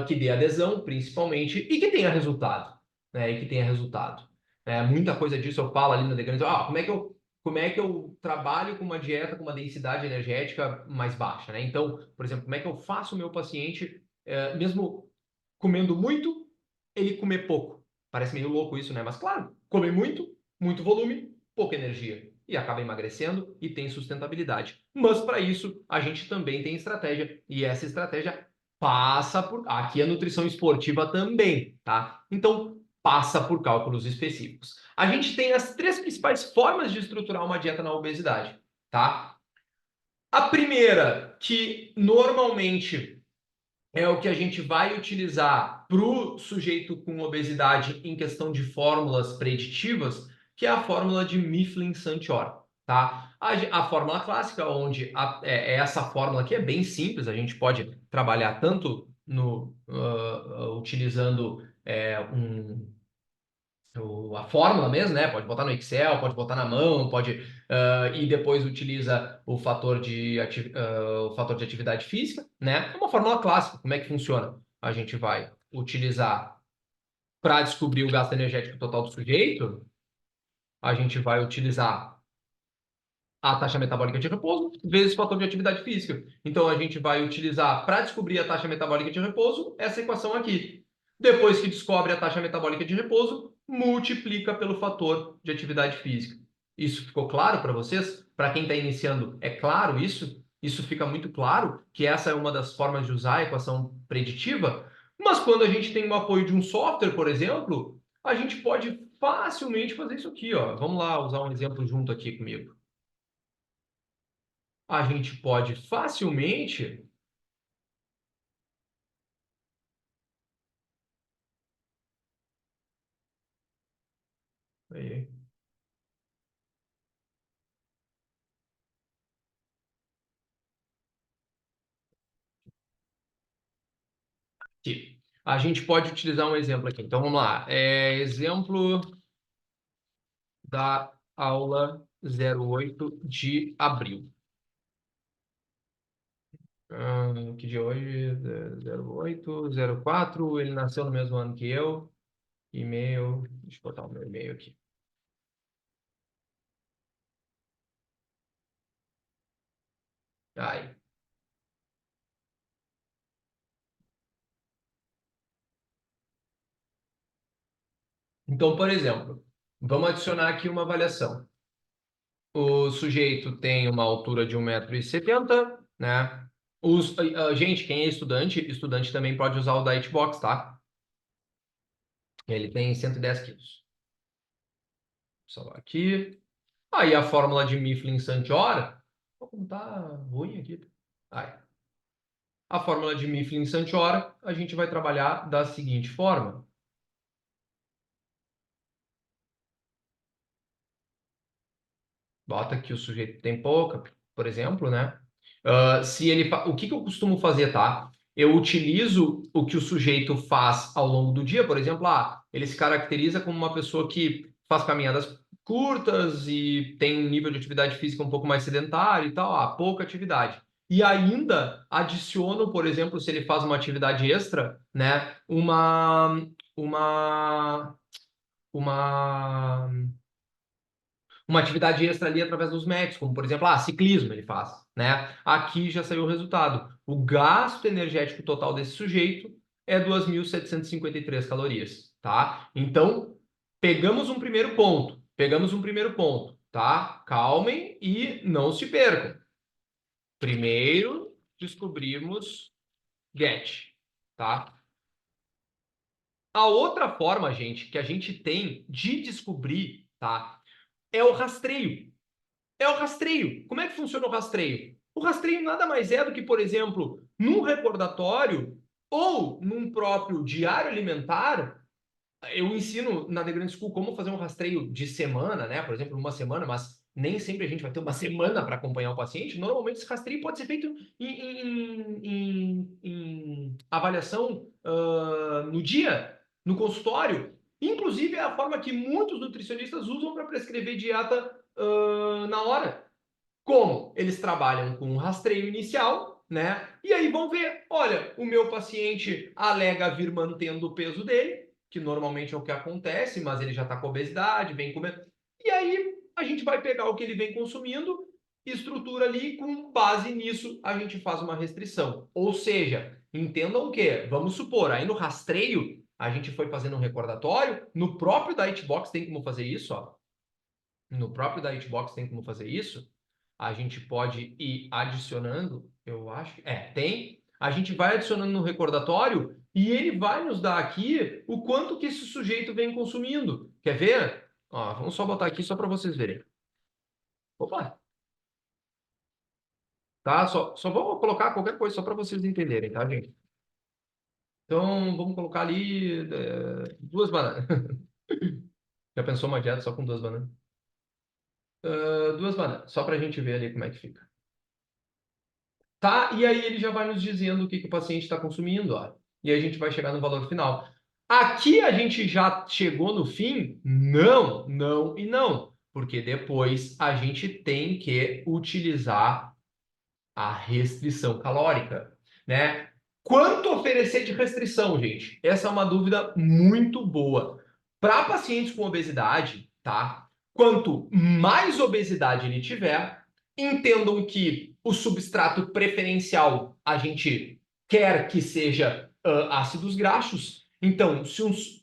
que dê adesão, principalmente, e que tenha resultado, né? E que tenha resultado. Muita coisa disso eu falo ali no Degrande, como é que eu trabalho com uma dieta com uma densidade energética mais baixa, né? Então, por exemplo, como é que eu faço o meu paciente, mesmo comendo muito, ele comer pouco? Parece meio louco isso, né? Mas claro, comer muito, muito volume, pouca energia. E acaba emagrecendo e tem sustentabilidade. Mas para isso, a gente também tem estratégia. E essa estratégia passa por. Aqui a nutrição esportiva também, tá? Então, passa por cálculos específicos. A gente tem as três principais formas de estruturar uma dieta na obesidade, tá? A primeira, que normalmente é o que a gente vai utilizar para o sujeito com obesidade em questão de fórmulas preditivas, que é a fórmula de Mifflin-Santior, tá? A fórmula clássica, onde essa fórmula aqui é bem simples, a gente pode trabalhar tanto no, utilizando a fórmula mesmo, né? Pode botar no Excel, pode botar na mão, pode e depois utiliza o fator de atividade física, né? É uma fórmula clássica. Como é que funciona? A gente vai utilizar para descobrir o gasto energético total do sujeito, a gente vai utilizar a taxa metabólica de repouso vezes o fator de atividade física. Então, a gente vai utilizar, para descobrir a taxa metabólica de repouso, essa equação aqui. Depois que descobre a taxa metabólica de repouso, multiplica pelo fator de atividade física. Isso ficou claro para vocês? Para quem está iniciando, é claro isso? Isso fica muito claro que essa é uma das formas de usar a equação preditiva. Mas quando a gente tem o apoio de um software, por exemplo, a gente pode facilmente fazer isso aqui, ó. Vamos lá usar um exemplo junto aqui comigo. A gente pode facilmente. Aí, aqui. A gente pode utilizar um exemplo aqui. Então vamos lá. Exemplo da aula 08 de abril. Que dia é hoje? 08, 04. Ele nasceu no mesmo ano que eu. E-mail. Deixa eu botar o meu e-mail aqui. Aí. Então, por exemplo, vamos adicionar aqui uma avaliação. O sujeito tem uma altura de 1,70 m, né? Gente, quem é estudante, estudante também pode usar o Dietbox, tá? Ele tem 110 quilos. Vou salvar aqui. Aí a fórmula de Mifflin-Santior. Como tá ruim aqui. Aí. A fórmula de Mifflin-Santior, a gente vai trabalhar da seguinte forma. Bota que o sujeito tem pouca, por exemplo, né? Se ele o que que eu costumo fazer, tá? Eu utilizo o que o sujeito faz ao longo do dia, por exemplo, ele se caracteriza como uma pessoa que faz caminhadas curtas e tem um nível de atividade física um pouco mais sedentário e tal, pouca atividade. E ainda adiciono, por exemplo, se ele faz uma atividade extra, né, uma, uma uma atividade extra ali através dos métodos, como por exemplo, ciclismo ele faz, né? Aqui já saiu o resultado. O gasto energético total desse sujeito é 2.753 calorias, tá? Então, pegamos um primeiro ponto, tá? Calmem e não se percam. Primeiro, descobrimos GET, tá? A outra forma, gente, que a gente tem de descobrir, tá? É o rastreio. É o rastreio. Como é que funciona o rastreio? O rastreio nada mais é do que, por exemplo, num recordatório ou num próprio diário alimentar. Eu ensino na The Grand School como fazer um rastreio de semana, né? Por exemplo, uma semana, mas nem sempre a gente vai ter uma semana para acompanhar o paciente. Normalmente, esse rastreio pode ser feito em avaliação no dia, no consultório. Inclusive, é a forma que muitos nutricionistas usam para prescrever dieta na hora. Como? Eles trabalham com um rastreio inicial, né? E aí vão ver, olha, o meu paciente alega vir mantendo o peso dele, que normalmente é o que acontece, mas ele já está com obesidade, vem comendo. E aí a gente vai pegar o que ele vem consumindo, estrutura ali, com base nisso a gente faz uma restrição. Ou seja, entendam o quê? Vamos supor, aí no rastreio a gente foi fazendo um recordatório, no próprio Dietbox tem como fazer isso, ó. No próprio Dietbox tem como fazer isso. A gente pode ir adicionando, eu acho. Tem. A gente vai adicionando no recordatório e ele vai nos dar aqui o quanto que esse sujeito vem consumindo. Quer ver? Ó, vamos só botar aqui só para vocês verem. Opa! Tá? Só vou colocar qualquer coisa só para vocês entenderem, tá, gente? Então, vamos colocar ali 2 bananas. Já pensou uma dieta só com 2 bananas? 2 bananas, só para a gente ver ali como é que fica. Tá? E aí ele já vai nos dizendo o que o paciente está consumindo, ó. E aí a gente vai chegar no valor final. Aqui a gente já chegou no fim? Não, não e não. Porque depois a gente tem que utilizar a restrição calórica, né? Quanto oferecer de restrição, gente? Essa é uma dúvida muito boa. Para pacientes com obesidade, tá? Quanto mais obesidade ele tiver, entendam que o substrato preferencial a gente quer que seja ácidos graxos. Então,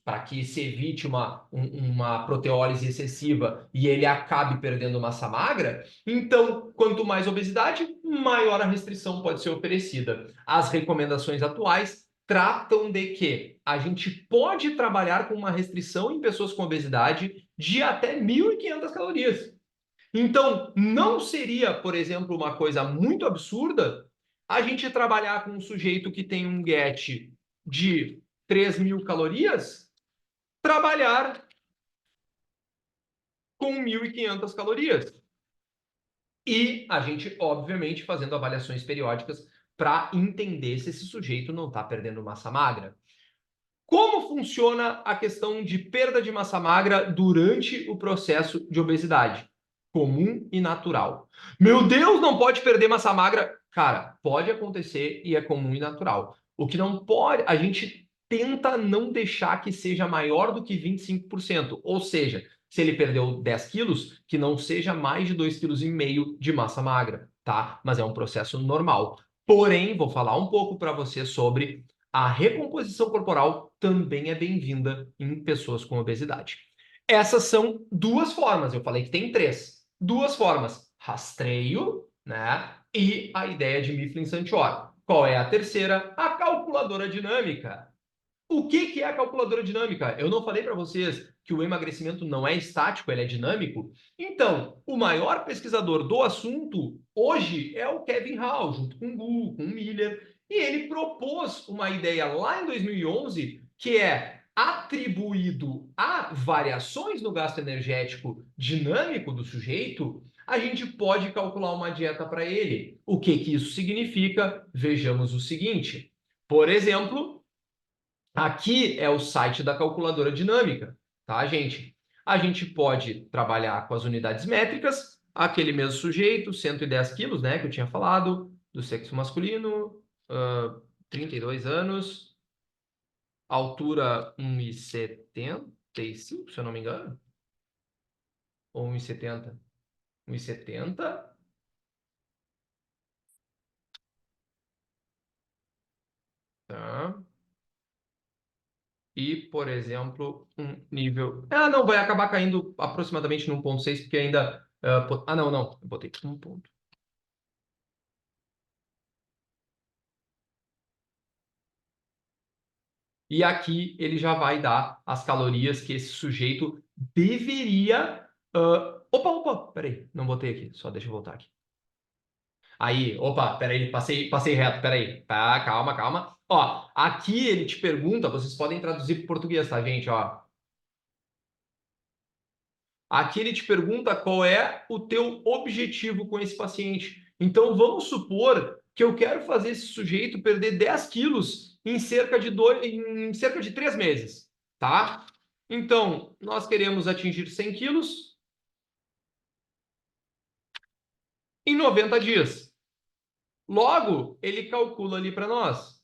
para que se evite uma proteólise excessiva e ele acabe perdendo massa magra, então, quanto mais obesidade, maior a restrição pode ser oferecida. As recomendações atuais tratam de que a gente pode trabalhar com uma restrição em pessoas com obesidade de até 1.500 calorias. Então, não seria, por exemplo, uma coisa muito absurda a gente trabalhar com um sujeito que tem um GET de 3.000 calorias, trabalhar com 1.500 calorias. E a gente, obviamente, fazendo avaliações periódicas para entender se esse sujeito não está perdendo massa magra. Como funciona a questão de perda de massa magra durante o processo de obesidade? Comum e natural. Meu Deus, não pode perder massa magra? Cara, pode acontecer e é comum e natural. O que não pode, a gente tenta não deixar que seja maior do que 25%. Ou seja, se ele perdeu 10 quilos, que não seja mais de 2,5 kg de massa magra, tá? Mas é um processo normal. Porém, vou falar um pouco para você sobre a recomposição corporal também é bem-vinda em pessoas com obesidade. Essas são duas formas, eu falei que tem três. Duas formas, rastreio, né? E a ideia de Mifflin-Santior. Qual é a terceira? A calculadora dinâmica. O que é a calculadora dinâmica? Eu não falei para vocês que o emagrecimento não é estático, ele é dinâmico? Então, o maior pesquisador do assunto hoje é o Kevin Hall, junto com o Gu, com o Miller, e ele propôs uma ideia lá em 2011 que é atribuído a variações no gasto energético dinâmico do sujeito, a gente pode calcular uma dieta para ele. O que isso significa? Vejamos o seguinte. Por exemplo, aqui é o site da calculadora dinâmica, tá, gente? A gente pode trabalhar com as unidades métricas, aquele mesmo sujeito, 110 quilos, né, que eu tinha falado, do sexo masculino, 32 anos, altura 1,75, se eu não me engano, ou 1,70. 1,70. Tá? E, por exemplo, um nível. Ah, não, vai acabar caindo aproximadamente no 1,6, porque ainda. Não, não, eu botei 1 ponto. E aqui ele já vai dar as calorias que esse sujeito deveria. Opa, peraí, não botei aqui, só deixa eu voltar aqui. Aí, opa, peraí, passei reto, peraí. Tá, calma, calma. Ó, aqui ele te pergunta, vocês podem traduzir para português, tá, gente? Ó, Aqui ele te pergunta qual é o teu objetivo com esse paciente. Então, vamos supor que eu quero fazer esse sujeito perder 10 quilos em cerca de 3 meses, tá? Então, nós queremos atingir 100 quilos em 90 dias. Logo, ele calcula ali para nós.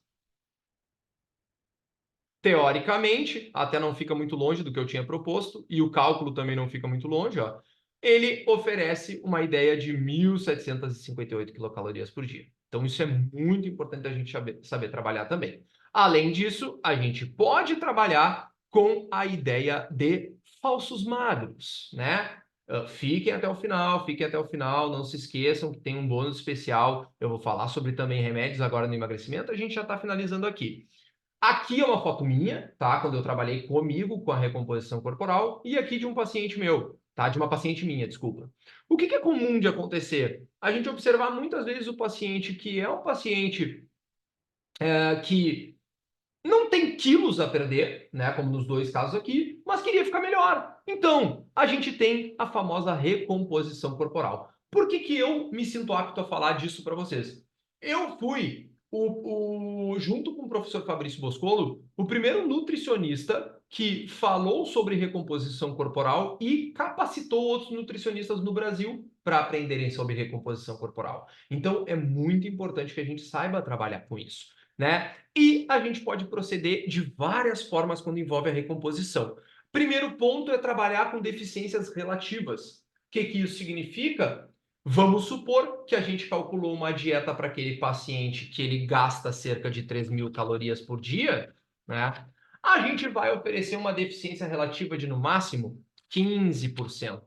Teoricamente, até não fica muito longe do que eu tinha proposto, e o cálculo também não fica muito longe, ó. Ele oferece uma ideia de 1.758 quilocalorias por dia. Então, isso é muito importante a gente saber trabalhar também. Além disso, a gente pode trabalhar com a ideia de falsos magros, né? Fiquem até o final, não se esqueçam que tem um bônus especial. Eu vou falar sobre também remédios agora no emagrecimento, a gente já está finalizando aqui. Aqui é uma foto minha, tá? Quando eu trabalhei comigo com a recomposição corporal, e aqui de um paciente meu, tá? De uma paciente minha, desculpa. O que é comum de acontecer? A gente observar muitas vezes o paciente que é um paciente que não tem quilos a perder, né? Como nos dois casos aqui, mas queria ficar melhor. Então, a gente tem a famosa recomposição corporal. Por que eu me sinto apto a falar disso para vocês? Eu fui, junto com o professor Fabrício Boscolo, o primeiro nutricionista que falou sobre recomposição corporal e capacitou outros nutricionistas no Brasil para aprenderem sobre recomposição corporal. Então, é muito importante que a gente saiba trabalhar com isso, né? E a gente pode proceder de várias formas quando envolve a recomposição. Primeiro ponto é trabalhar com deficiências relativas. O que isso significa? Vamos supor que a gente calculou uma dieta para aquele paciente que ele gasta cerca de 3.000 calorias por dia, né? A gente vai oferecer uma deficiência relativa de, no máximo, 15%.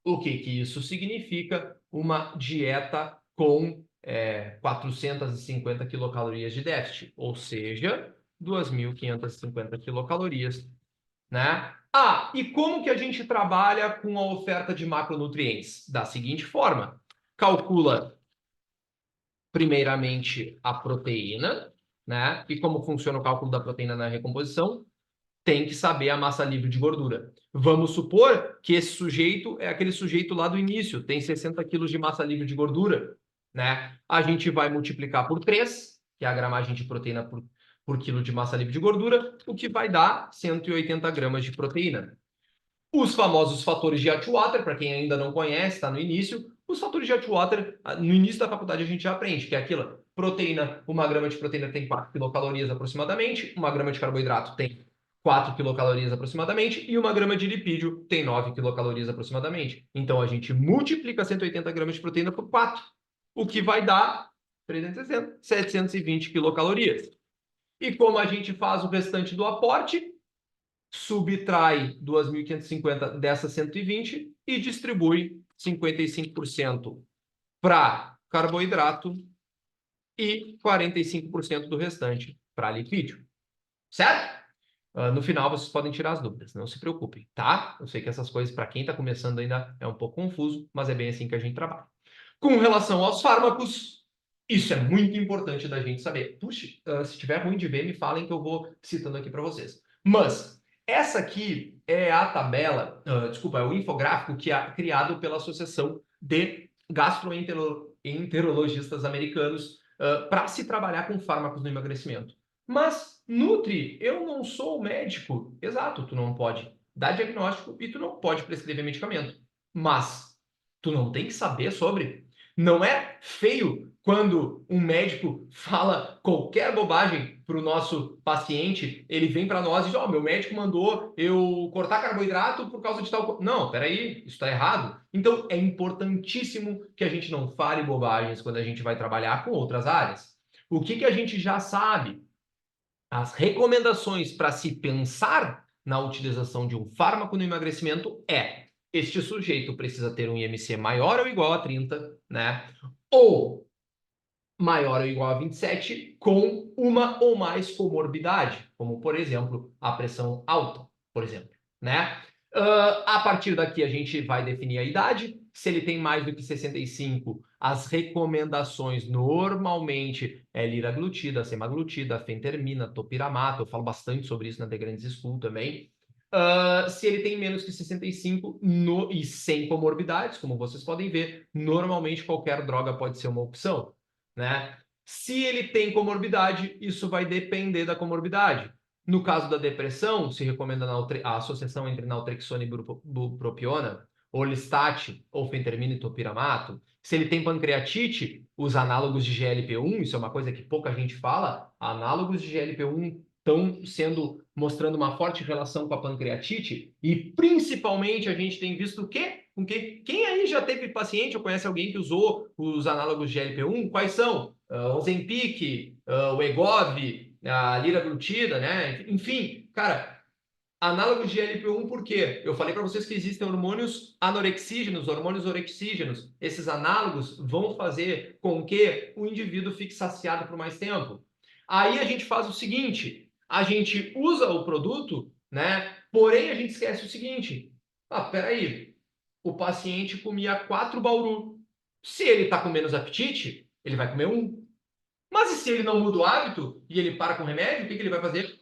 O que isso significa? Uma dieta com 450 quilocalorias de déficit, ou seja, 2.550 quilocalorias, né? E como que a gente trabalha com a oferta de macronutrientes? Da seguinte forma, calcula primeiramente a proteína, né? E como funciona o cálculo da proteína na recomposição? Tem que saber a massa livre de gordura. Vamos supor que esse sujeito é aquele sujeito lá do início, tem 60 quilos de massa livre de gordura, né? A gente vai multiplicar por 3, que é a gramagem de proteína por quilo de massa livre de gordura, o que vai dar 180 gramas de proteína. Os famosos fatores de Atwater, para quem ainda não conhece, está no início. Os fatores de Atwater, no início da faculdade a gente já aprende, que é aquilo, proteína, 1 grama de proteína tem 4 quilocalorias aproximadamente, 1 grama de carboidrato tem 4 quilocalorias aproximadamente, e 1 grama de lipídio tem 9 quilocalorias aproximadamente. Então, a gente multiplica 180 gramas de proteína por 4, o que vai dar 360, 720 quilocalorias. E como a gente faz o restante do aporte, subtrai 2.550 dessas 120 e distribui 55% para carboidrato e 45% do restante para lipídio. Certo? No final, vocês podem tirar as dúvidas, não se preocupem, tá? Eu sei que essas coisas, para quem está começando ainda, é um pouco confuso, mas é bem assim que a gente trabalha. Com relação aos fármacos, isso é muito importante da gente saber. Puxa, se tiver ruim de ver, me falem que eu vou citando aqui para vocês. Mas essa aqui é a tabela, desculpa, é o infográfico que é criado pela Associação de Gastroenterologistas Americanos para se trabalhar com fármacos no emagrecimento. Mas, Nutri, eu não sou médico. Exato, tu não pode dar diagnóstico e tu não pode prescrever medicamento. Mas tu não tem que saber sobre. Não é feio quando um médico fala qualquer bobagem para o nosso paciente, ele vem para nós e diz, meu médico mandou eu cortar carboidrato por causa de tal... Não, peraí, isso está errado. Então, é importantíssimo que a gente não fale bobagens quando a gente vai trabalhar com outras áreas. O que a gente já sabe? As recomendações para se pensar na utilização de um fármaco no emagrecimento é: este sujeito precisa ter um IMC maior ou igual a 30, né? Ou maior ou igual a 27, com uma ou mais comorbidade, como, por exemplo, a pressão alta, por exemplo, né? A partir daqui, a gente vai definir a idade. Se ele tem mais do que 65, as recomendações normalmente é liraglutida, semaglutida, fentermina, topiramato. Eu falo bastante sobre isso na The Grandes School também. Se ele tem menos que 65 e sem comorbidades, como vocês podem ver, normalmente qualquer droga pode ser uma opção, né? Se ele tem comorbidade, isso vai depender da comorbidade. No caso da depressão, se recomenda a associação entre naltrexona e bupropiona, Orlistat ou fentermina e topiramato. Se ele tem pancreatite, os análogos de GLP-1, isso é uma coisa que pouca gente fala, análogos de GLP-1 estão mostrando uma forte relação com a pancreatite e principalmente a gente tem visto o quê? Quem aí já teve paciente ou conhece alguém que usou os análogos de GLP-1? Quais são? O Ozempic, o Wegovy, a liraglutida, né? Enfim, cara, análogos de GLP-1 por quê? Eu falei para vocês que existem hormônios anorexígenos, hormônios orexígenos. Esses análogos vão fazer com que o indivíduo fique saciado por mais tempo. Aí a gente faz o seguinte, a gente usa o produto, né? Porém, a gente esquece o seguinte. Peraí, o paciente comia 4 bauru. Se ele está com menos apetite, ele vai comer um. Mas e se ele não muda o hábito e ele para com o remédio, o que ele vai fazer?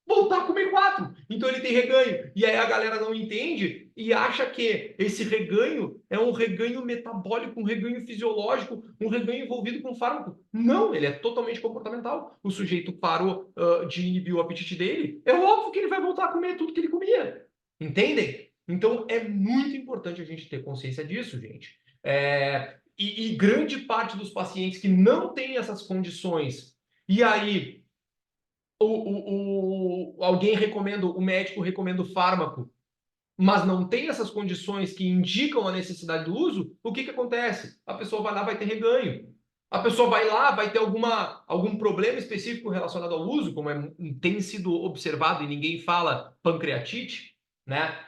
Voltar a comer 4. Então ele tem reganho. E aí a galera não entende e acha que esse reganho é um reganho metabólico, um reganho fisiológico, um reganho envolvido com fármaco. Não, ele é totalmente comportamental. O sujeito parou de inibir o apetite dele. É óbvio que ele vai voltar a comer tudo que ele comia. Entendem? Então é muito importante a gente ter consciência disso, gente. E grande parte dos pacientes que não têm essas condições, e aí alguém recomenda, o médico recomenda o fármaco, mas não tem essas condições que indicam a necessidade do uso, o que acontece? A pessoa vai lá, vai ter reganho. A pessoa vai lá, vai ter algum problema específico relacionado ao uso, como tem sido observado e ninguém fala pancreatite, né?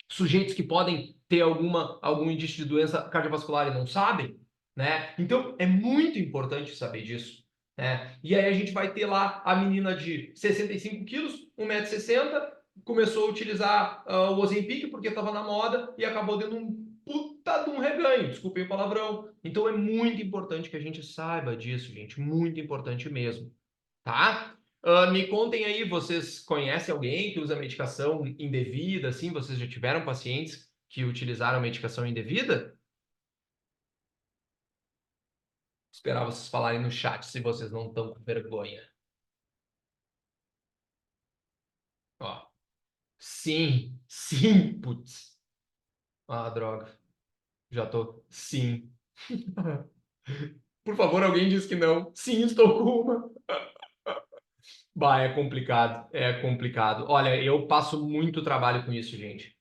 Sujeitos que podem ter algum indício de doença cardiovascular e não sabem, né? Então é muito importante saber disso. Né? E aí a gente vai ter lá a menina de 65 quilos, 1,60 m, começou a utilizar o Ozempic porque estava na moda e acabou dando um puta de um reganho, desculpem o palavrão. Então é muito importante que a gente saiba disso, gente, muito importante mesmo, tá? Me contem aí, vocês conhecem alguém que usa medicação indevida, assim? Vocês já tiveram pacientes que utilizaram medicação indevida? Esperar vocês falarem no chat se vocês não estão com vergonha. Ó, sim, sim, putz. Ah, droga. Já tô. Sim. Por favor, alguém diz que não. Sim, estou com uma. Bah, é complicado. É complicado. Olha, eu passo muito trabalho com isso, gente.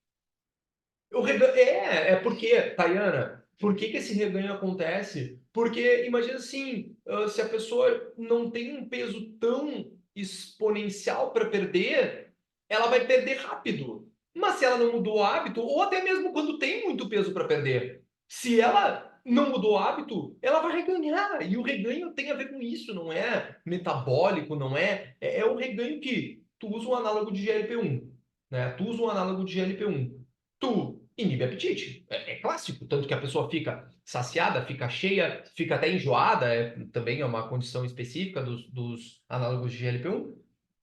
Porque, Tayana, por que esse reganho acontece? Porque imagina assim, se a pessoa não tem um peso tão exponencial para perder, ela vai perder rápido. Mas se ela não mudou o hábito, ou até mesmo quando tem muito peso para perder, se ela não mudou o hábito, ela vai reganhar. E o reganho tem a ver com isso, não é metabólico, não é. É o reganho que tu usa um análogo de GLP-1, né? Tu usa um análogo de GLP-1, tu inibe apetite. É clássico, tanto que a pessoa fica saciada, fica cheia, fica até enjoada, também é uma condição específica dos análogos de GLP-1,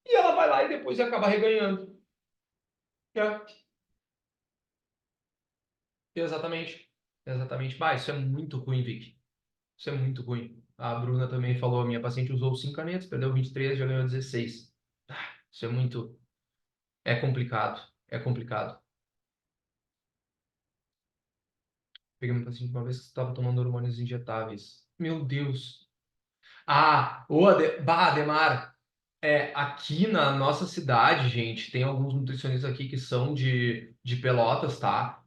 e ela vai lá e depois acaba reganhando. É, exatamente. Exatamente. Bah, isso é muito ruim, Vic. Isso é muito ruim. A Bruna também falou, a minha paciente usou 5 canetas, perdeu 23, já ganhou 16. Isso é muito... É complicado. É complicado. Peguei uma paciente uma vez que estava tomando hormônios injetáveis. Meu Deus. Ademar, aqui na nossa cidade, gente, tem alguns nutricionistas aqui que são de Pelotas, tá?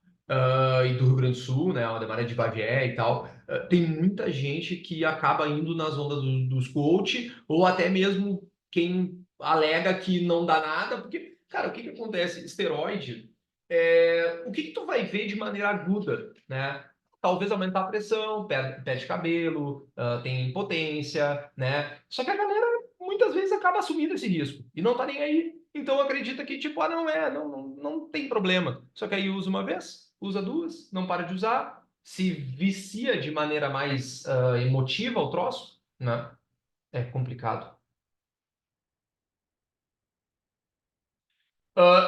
E do Rio Grande do Sul, né? O Ademar é de Bagé e tal. Tem muita gente que acaba indo nas ondas dos coach, ou até mesmo quem alega que não dá nada, porque, cara, o que que acontece? Esteroide, o que que tu vai ver de maneira aguda, né? Talvez aumentar a pressão, perde cabelo, tem impotência, né? Só que a galera muitas vezes acaba assumindo esse risco e não tá nem aí. Então acredita que, tipo, não tem problema. Só que aí usa uma vez, usa duas, não para de usar, se vicia de maneira mais emotiva o troço, né? É complicado.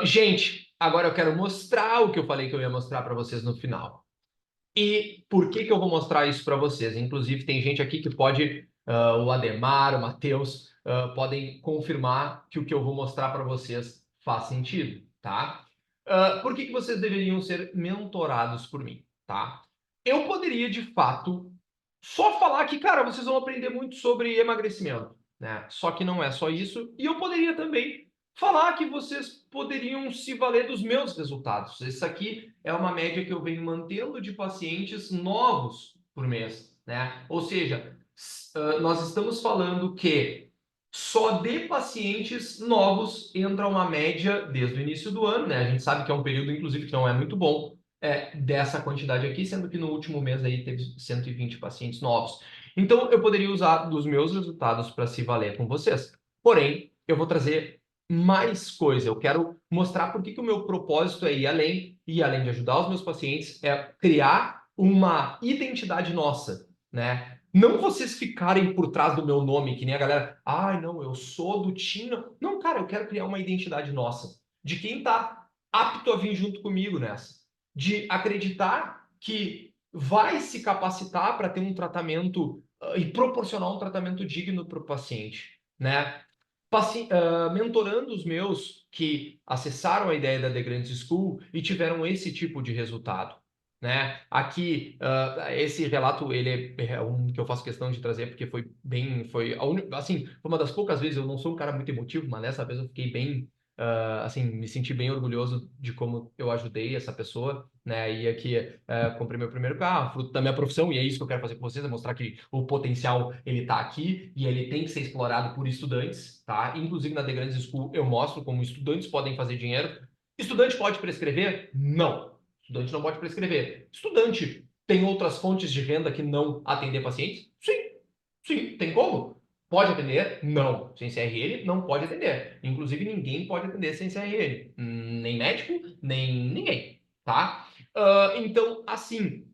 Gente, agora eu quero mostrar o que eu falei que eu ia mostrar para vocês no final. E por que que eu vou mostrar isso para vocês? Inclusive, tem gente aqui que pode, o Ademar, o Matheus, podem confirmar que o que eu vou mostrar para vocês faz sentido, tá? Por que que vocês deveriam ser mentorados por mim, tá? Eu poderia, de fato, só falar que, cara, vocês vão aprender muito sobre emagrecimento, né? Só que não é só isso. E eu poderia também falar que vocês poderiam se valer dos meus resultados. Isso aqui é uma média que eu venho mantendo de pacientes novos por mês, né? Ou seja, nós estamos falando que só de pacientes novos entra uma média desde o início do ano, né? A gente sabe que é um período, inclusive, que não é muito bom, dessa quantidade aqui, sendo que no último mês aí teve 120 pacientes novos. Então, eu poderia usar dos meus resultados para se valer com vocês. Porém, eu vou trazer mais coisa. Eu quero mostrar por que que o meu propósito é ir além, e além de ajudar os meus pacientes, é criar uma identidade nossa, né? Não vocês ficarem por trás do meu nome, que nem a galera, ai, não, eu sou do Tina. Não, cara, eu quero criar uma identidade nossa, de quem está apto a vir junto comigo nessa, de acreditar que vai se capacitar para ter um tratamento e proporcionar um tratamento digno para o paciente, né? Mentorando os meus que acessaram a ideia da The Grant School e tiveram esse tipo de resultado, né? Aqui, esse relato, ele é um que eu faço questão de trazer porque foi bem, assim, foi uma das poucas vezes, eu não sou um cara muito emotivo, mas dessa vez eu fiquei bem, assim, me senti bem orgulhoso de como eu ajudei essa pessoa, né? E aqui, comprei meu primeiro carro, fruto da minha profissão, e é isso que eu quero fazer com vocês, é mostrar que o potencial, ele tá aqui, e ele tem que ser explorado por estudantes, tá? Inclusive, na The Grand School, eu mostro como estudantes podem fazer dinheiro. Estudante pode prescrever? Não. Estudante não pode prescrever. Estudante tem outras fontes de renda que não atender pacientes? Sim, sim, tem como? Pode atender? Não. Sem CRL, não pode atender. Inclusive, ninguém pode atender sem CRL. Nem médico, nem ninguém, tá? Então, assim,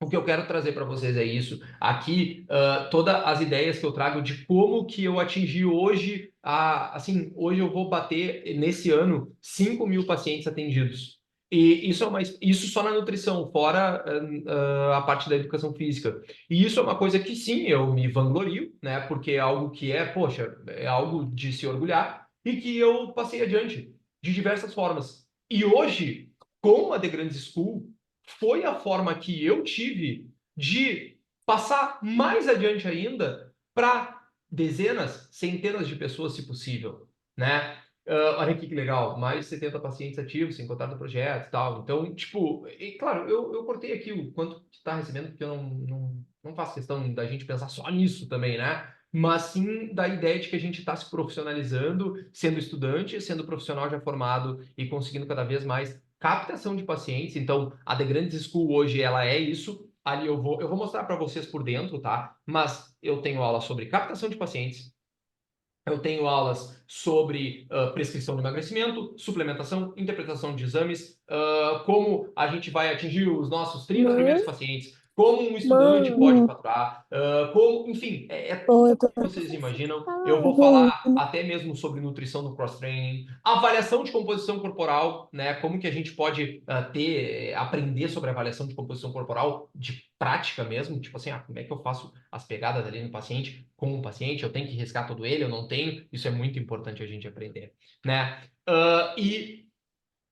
o que eu quero trazer para vocês é isso. Aqui, todas as ideias que eu trago de como que eu atingi hoje, assim, hoje eu vou bater, nesse ano, 5.000 pacientes atendidos. E isso só na nutrição, fora a parte da educação física. E isso é uma coisa que, sim, eu me vanglorio, né? Porque é algo que poxa, é algo de se orgulhar e que eu passei adiante de diversas formas. E hoje, com a The Grand School, foi a forma que eu tive de passar mais adiante ainda para dezenas, centenas de pessoas, se possível, né? Olha aqui que legal, mais de 70 pacientes ativos, sem contar do projeto e tal. Então, tipo, e claro, eu cortei aqui o quanto está recebendo, porque eu não faço questão da gente pensar só nisso também, né? Mas sim da ideia de que a gente está se profissionalizando, sendo estudante, sendo profissional já formado e conseguindo cada vez mais captação de pacientes. Então, a The Grand School hoje ela é isso. Ali eu vou mostrar para vocês por dentro, tá? Mas eu tenho aula sobre captação de pacientes, eu tenho aulas sobre prescrição de emagrecimento, suplementação, interpretação de exames, como a gente vai atingir os nossos 30 primeiros Mãe, pacientes, como um estudante pode mãe, faturar, como, enfim, é oi, eu tudo tô que vocês imaginam. Eu vou falar falando. até mesmo sobre nutrição no cross-training, avaliação de composição corporal, né? Como que a gente pode aprender sobre avaliação de composição corporal de prática mesmo, tipo assim, como é que eu faço as pegadas ali no paciente, com o paciente, eu tenho que riscar todo ele, eu não tenho, isso é muito importante a gente aprender, né? E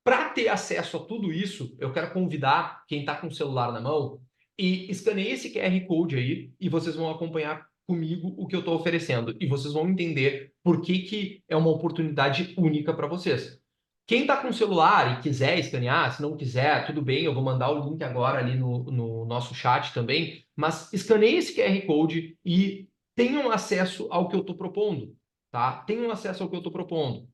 para ter acesso a tudo isso, eu quero convidar quem está com o celular na mão e escaneie esse QR Code aí e vocês vão acompanhar comigo o que eu estou oferecendo e vocês vão entender por que que é uma oportunidade única para vocês. Quem está com o celular e quiser escanear, se não quiser, tudo bem, eu vou mandar o link agora ali no nosso chat também, mas escaneie esse QR Code e tenham acesso ao que eu estou propondo, tá? Tenham acesso ao que eu estou propondo.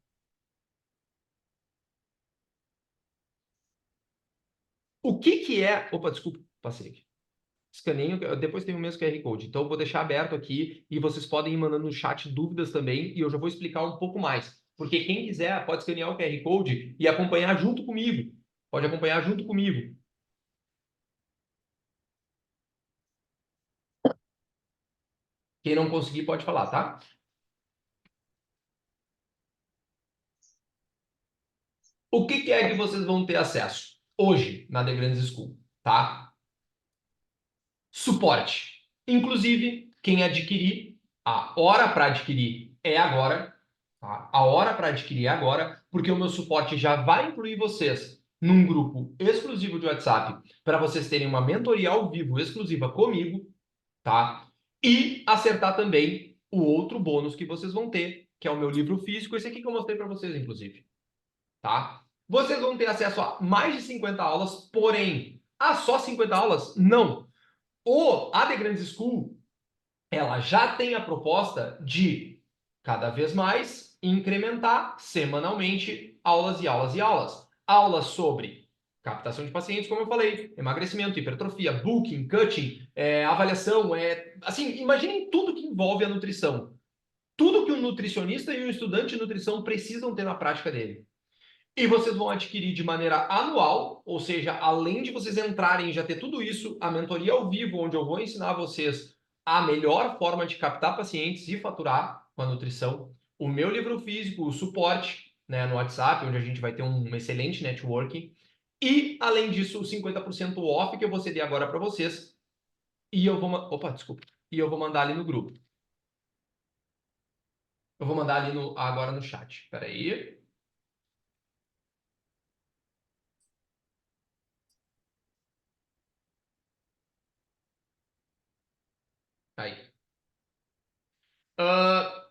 O que que é... Opa, desculpa, passei aqui. Escaneio, depois tem o mesmo QR Code. Então, eu vou deixar aberto aqui e vocês podem ir mandando no chat dúvidas também e eu já vou explicar um pouco mais. Porque quem quiser pode escanear o QR Code e acompanhar junto comigo. Pode acompanhar junto comigo. Quem não conseguir pode falar, tá? O que é que vocês vão ter acesso hoje na The Grandes School, tá? Suporte. Inclusive, quem adquirir, a hora para adquirir é agora, tá? A hora para adquirir é agora, porque o meu suporte já vai incluir vocês num grupo exclusivo de WhatsApp para vocês terem uma mentoria ao vivo exclusiva comigo, tá? E acertar também o outro bônus que vocês vão ter, que é o meu livro físico, esse aqui que eu mostrei para vocês, inclusive, tá? Vocês vão ter acesso a mais de 50 aulas, porém, a só 50 aulas? Não. A The Grand School, ela já tem a proposta de, cada vez mais, incrementar semanalmente aulas e aulas e aulas. Aulas sobre captação de pacientes, como eu falei, emagrecimento, hipertrofia, booking, cutting, avaliação, assim, imaginem tudo que envolve a nutrição. Tudo que um nutricionista e um estudante de nutrição precisam ter na prática dele. E vocês vão adquirir de maneira anual, ou seja, além de vocês entrarem e já ter tudo isso, a mentoria ao vivo, onde eu vou ensinar vocês a melhor forma de captar pacientes e faturar com a nutrição, o meu livro físico, o suporte, né, no WhatsApp, onde a gente vai ter um excelente networking, e, além disso, o 50% off que eu vou ceder agora para vocês, e eu vou... Opa, desculpa. E eu vou mandar ali no grupo. Eu vou mandar ali agora no chat. Espera aí. Aí.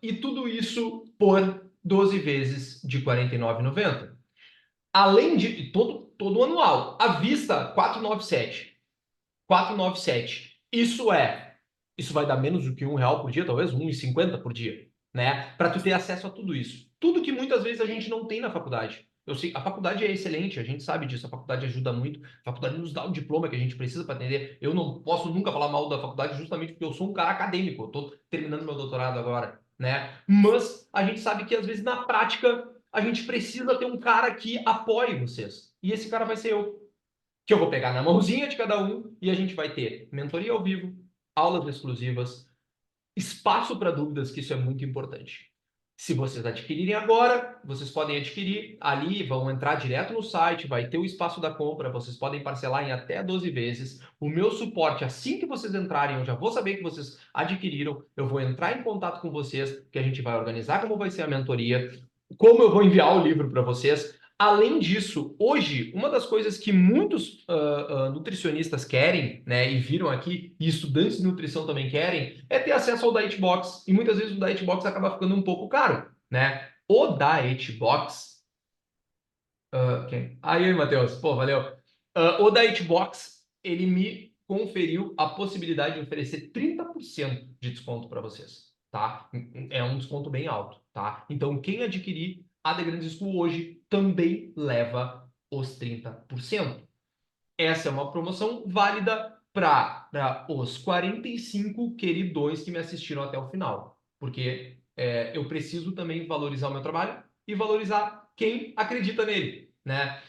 E tudo isso por 12 vezes de R$ 49,90. Além de todo anual. À vista, 497. 497. Isso vai dar menos do que R$ 1 por dia, talvez R$ 1,50 por dia, né? Para tu ter acesso a tudo isso. Tudo que muitas vezes a gente não tem na faculdade. Eu sei, a faculdade é excelente, a gente sabe disso, a faculdade ajuda muito, a faculdade nos dá o diploma que a gente precisa para atender. Eu não posso nunca falar mal da faculdade justamente porque eu sou um cara acadêmico, eu estou terminando meu doutorado agora, né? Mas a gente sabe que às vezes na prática a gente precisa ter um cara que apoie vocês. E esse cara vai ser eu, que eu vou pegar na mãozinha de cada um e a gente vai ter mentoria ao vivo, aulas exclusivas, espaço para dúvidas, que isso é muito importante. Se vocês adquirirem agora, vocês podem adquirir ali, vão entrar direto no site, vai ter o espaço da compra, vocês podem parcelar em até 12 vezes. O meu suporte, assim que vocês entrarem, eu já vou saber que vocês adquiriram, eu vou entrar em contato com vocês, que a gente vai organizar como vai ser a mentoria, como eu vou enviar o livro para vocês. Além disso, hoje, uma das coisas que muitos nutricionistas querem, né, e viram aqui, e estudantes de nutrição também querem, é ter acesso ao Diet Box. E muitas vezes o Diet Box acaba ficando um pouco caro, né? O Diet Box... Aí, Matheus, pô, valeu. O Diet Box, ele me conferiu a possibilidade de oferecer 30% de desconto para vocês, tá? É um desconto bem alto, tá? Então, quem adquirir a The Grand School hoje também leva os 30%. Essa é uma promoção válida para os 45 queridões que me assistiram até o final, porque eu preciso também valorizar o meu trabalho e valorizar quem acredita nele, né?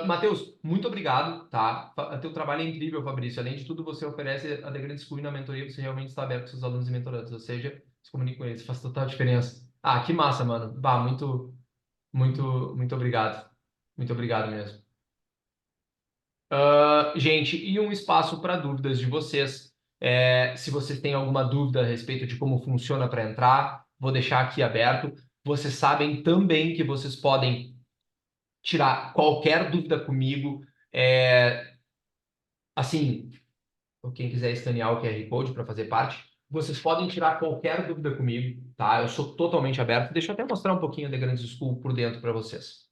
Matheus, muito obrigado, tá? Teu trabalho é incrível, Fabrício. Além de tudo, você oferece a The Grand School e na mentoria, você realmente está aberto com seus alunos e mentorandos, ou seja, se comunique com eles, faz total diferença. Ah, que massa, mano. Bah, muito, muito, muito obrigado. Muito obrigado mesmo. Gente, e um espaço para dúvidas de vocês. Se vocês têm alguma dúvida a respeito de como funciona para entrar, vou deixar aqui aberto. Vocês sabem também que vocês podem tirar qualquer dúvida comigo. Assim, quem quiser escanear o QR Code para fazer parte, vocês podem tirar qualquer dúvida comigo, tá? Eu sou totalmente aberto. Deixa eu até mostrar um pouquinho da Grande School por dentro para vocês.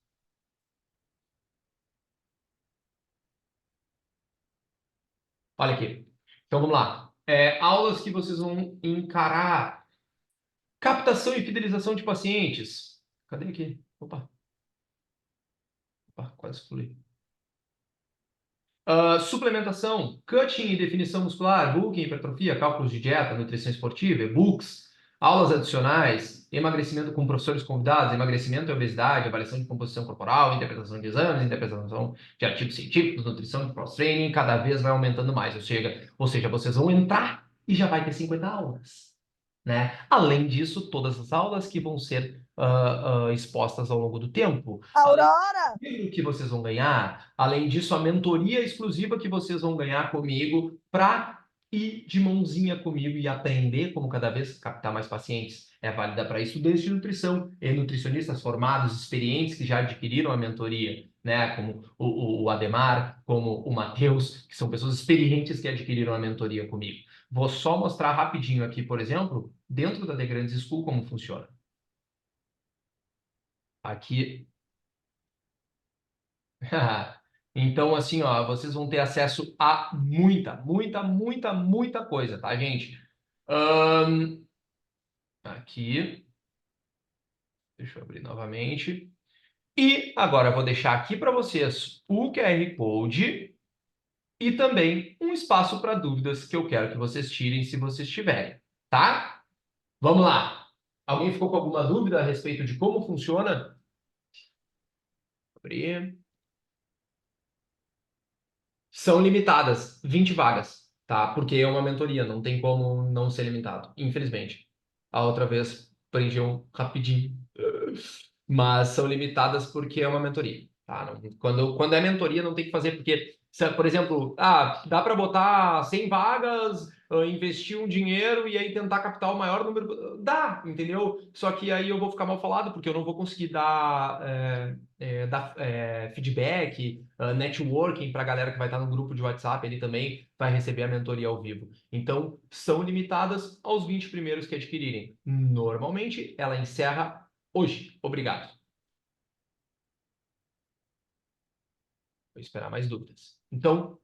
Olha aqui. Então vamos lá. Aulas que vocês vão encarar. Captação e fidelização de pacientes. Cadê aqui? Opa, quase excluí. Suplementação, cutting e definição muscular, bulking, hipertrofia, cálculos de dieta, nutrição esportiva, e-books, aulas adicionais, emagrecimento com professores convidados, emagrecimento e obesidade, avaliação de composição corporal, interpretação de exames, interpretação de artigos científicos, nutrição de cross-training, cada vez vai aumentando mais. Ou seja, vocês vão entrar e já vai ter 50 aulas, né? Além disso, todas as aulas que vão ser expostas ao longo do tempo. Aurora! Livro que vocês vão ganhar, além disso, a mentoria exclusiva que vocês vão ganhar comigo para ir de mãozinha comigo e aprender como cada vez captar mais pacientes. É válida para estudantes de nutrição e nutricionistas formados, experientes, que já adquiriram a mentoria, né? Como o Ademar, como o Matheus, que são pessoas experientes que adquiriram a mentoria comigo. Vou só mostrar rapidinho aqui, por exemplo, dentro da The Grand School, como funciona. Aqui. Então, assim, ó, vocês vão ter acesso a muita coisa, tá, gente? Aqui, deixa eu abrir novamente. E agora eu vou deixar aqui para vocês o QR Code e também um espaço para dúvidas que eu quero que vocês tirem se vocês tiverem, tá? Vamos lá. Alguém ficou com alguma dúvida a respeito de como funciona? Abrir. São limitadas, 20 vagas, tá? Porque é uma mentoria, não tem como não ser limitado, infelizmente. A outra vez preencheu rapidinho. Mas são limitadas porque é uma mentoria, tá? Quando é mentoria, não tem que fazer, porque, por exemplo, dá para botar 100 vagas, investir um dinheiro e aí tentar captar o maior número. Dá, entendeu? Só que aí eu vou ficar mal falado, porque eu não vou conseguir dar feedback, networking para a galera que vai estar no grupo de WhatsApp, ele também vai receber a mentoria ao vivo. Então, são limitadas aos 20 primeiros que adquirirem. Normalmente, ela encerra hoje. Obrigado. Vou esperar mais dúvidas. Então,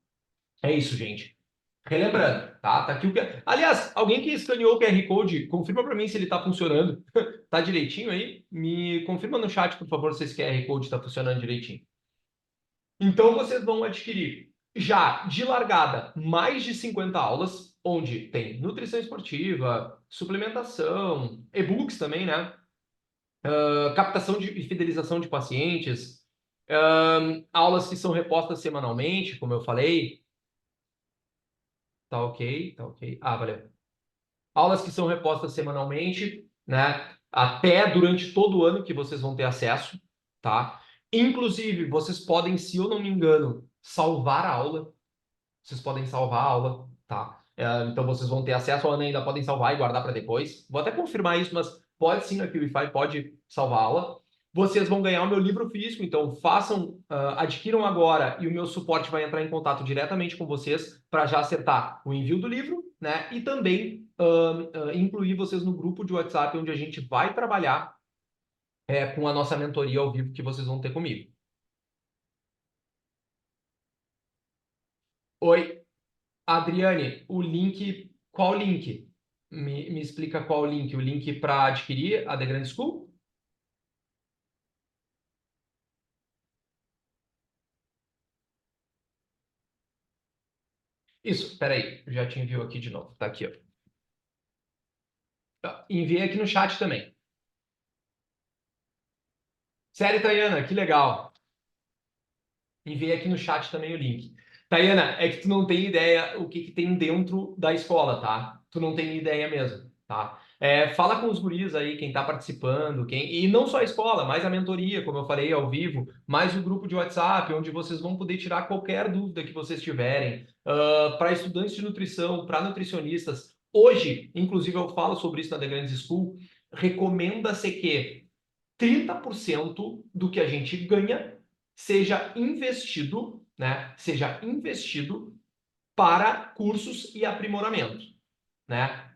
é isso, gente. Relembrando, tá? Tá aqui o que. Aliás, alguém que escaneou o QR Code, confirma para mim se ele está funcionando. Tá direitinho aí? Me confirma no chat, por favor, se esse QR Code está funcionando direitinho. Então, vocês vão adquirir já de largada mais de 50 aulas, onde tem nutrição esportiva, suplementação, e-books também, né? Captação e fidelização de pacientes, aulas que são repostas semanalmente, como eu falei. Tá ok, tá ok. Valeu. Aulas que são repostas semanalmente, né? Até durante todo o ano que vocês vão ter acesso, tá? Inclusive, vocês podem, se eu não me engano, salvar a aula. Vocês podem salvar a aula, tá? Então vocês vão ter acesso, ou ainda podem salvar e guardar para depois. Vou até confirmar isso, mas pode sim, aqui o Wi-Fi pode salvar a aula. Vocês vão ganhar o meu livro físico, então adquiram agora e o meu suporte vai entrar em contato diretamente com vocês para já acertar o envio do livro, né? E também incluir vocês no grupo de WhatsApp onde a gente vai trabalhar com a nossa mentoria ao vivo que vocês vão ter comigo. Oi, Adriane, o link, qual link? Me explica qual link? O link para adquirir a The Grand School? Isso, peraí, já te envio aqui de novo. Tá aqui, ó. Enviei aqui no chat também. Sério, Tayana, que legal. Enviei aqui no chat também o link. Tayana, é que tu não tem ideia o que tem dentro da escola, tá? Tu não tem ideia mesmo, tá? Fala com os guris aí, quem tá participando, e não só a escola, mais a mentoria, como eu falei, ao vivo, mais o grupo de WhatsApp, onde vocês vão poder tirar qualquer dúvida que vocês tiverem, para estudantes de nutrição, para nutricionistas. Hoje, inclusive, eu falo sobre isso na The Grand School, recomenda-se que 30% do que a gente ganha seja investido, né? Seja investido para cursos e aprimoramento, né?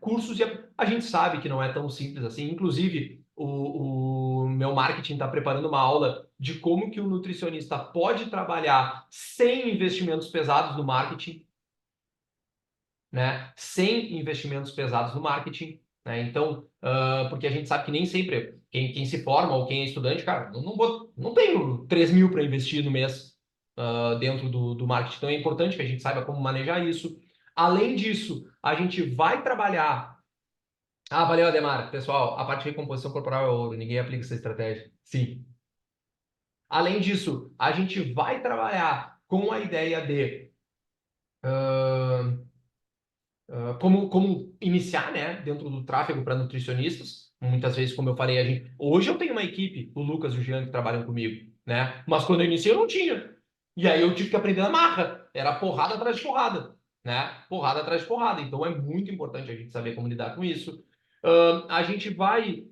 A gente sabe que não é tão simples assim. Inclusive, o meu marketing está preparando uma aula de como que o nutricionista pode trabalhar sem investimentos pesados no marketing, né? Sem investimentos pesados no marketing, né? Então, porque a gente sabe que nem sempre quem se forma ou quem é estudante, cara, não tenho 3 mil para investir no mês dentro do marketing. Então, é importante que a gente saiba como manejar isso. Além disso, a gente vai trabalhar. Valeu, Ademar. Pessoal, a parte de recomposição corporal é ouro. Ninguém aplica essa estratégia. Sim. Além disso, a gente vai trabalhar com a ideia de como iniciar, né, dentro do tráfego para nutricionistas. Muitas vezes, como eu falei, hoje eu tenho uma equipe, o Lucas e o Jean, que trabalham comigo, né? Mas quando eu iniciei, eu não tinha. E aí eu tive que aprender na marra. Era porrada atrás de porrada, né? Porrada atrás de porrada. Então é muito importante a gente saber como lidar com isso. A gente vai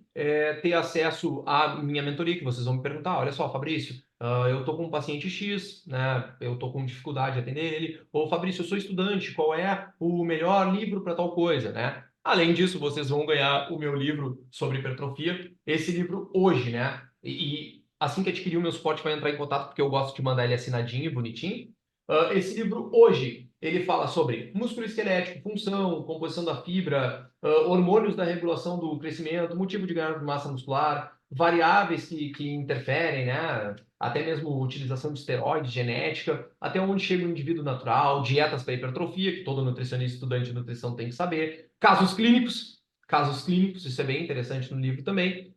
ter acesso à minha mentoria, que vocês vão me perguntar: olha só, Fabrício, eu tô com um paciente X, né? Eu tô com dificuldade de atender ele. Ou, Fabrício, eu sou estudante, qual é o melhor livro para tal coisa, né? Além disso, vocês vão ganhar o meu livro sobre hipertrofia. Esse livro hoje, né? E assim que adquirir o meu suporte, vai entrar em contato, porque eu gosto de mandar ele assinadinho, bonitinho. Esse livro hoje, ele fala sobre músculo esquelético, função, composição da fibra, hormônios da regulação do crescimento, motivo de ganhar massa muscular, variáveis que interferem, né? Até mesmo utilização de esteroides, genética, até onde chega o indivíduo natural, dietas para hipertrofia, que todo nutricionista estudante de nutrição tem que saber, casos clínicos, isso é bem interessante no livro também,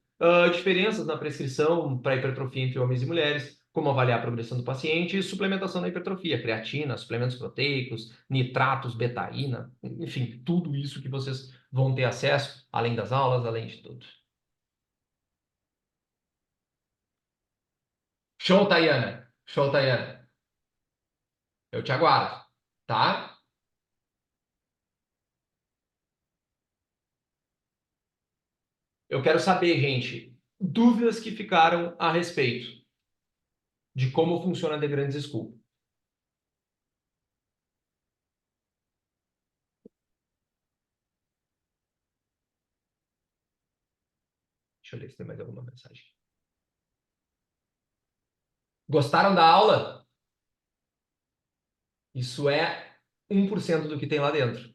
diferenças na prescrição para hipertrofia entre homens e mulheres, como avaliar a progressão do paciente e suplementação da hipertrofia, creatina, suplementos proteicos, nitratos, betaína, enfim, tudo isso que vocês vão ter acesso, além das aulas, além de tudo. Show, Tayana! Show, Tayana! Eu te aguardo, tá? Eu quero saber, gente, dúvidas que ficaram a respeito de como funciona a The Grandes School. Deixa eu ler se tem mais alguma mensagem. Gostaram da aula? Isso é 1% do que tem lá dentro,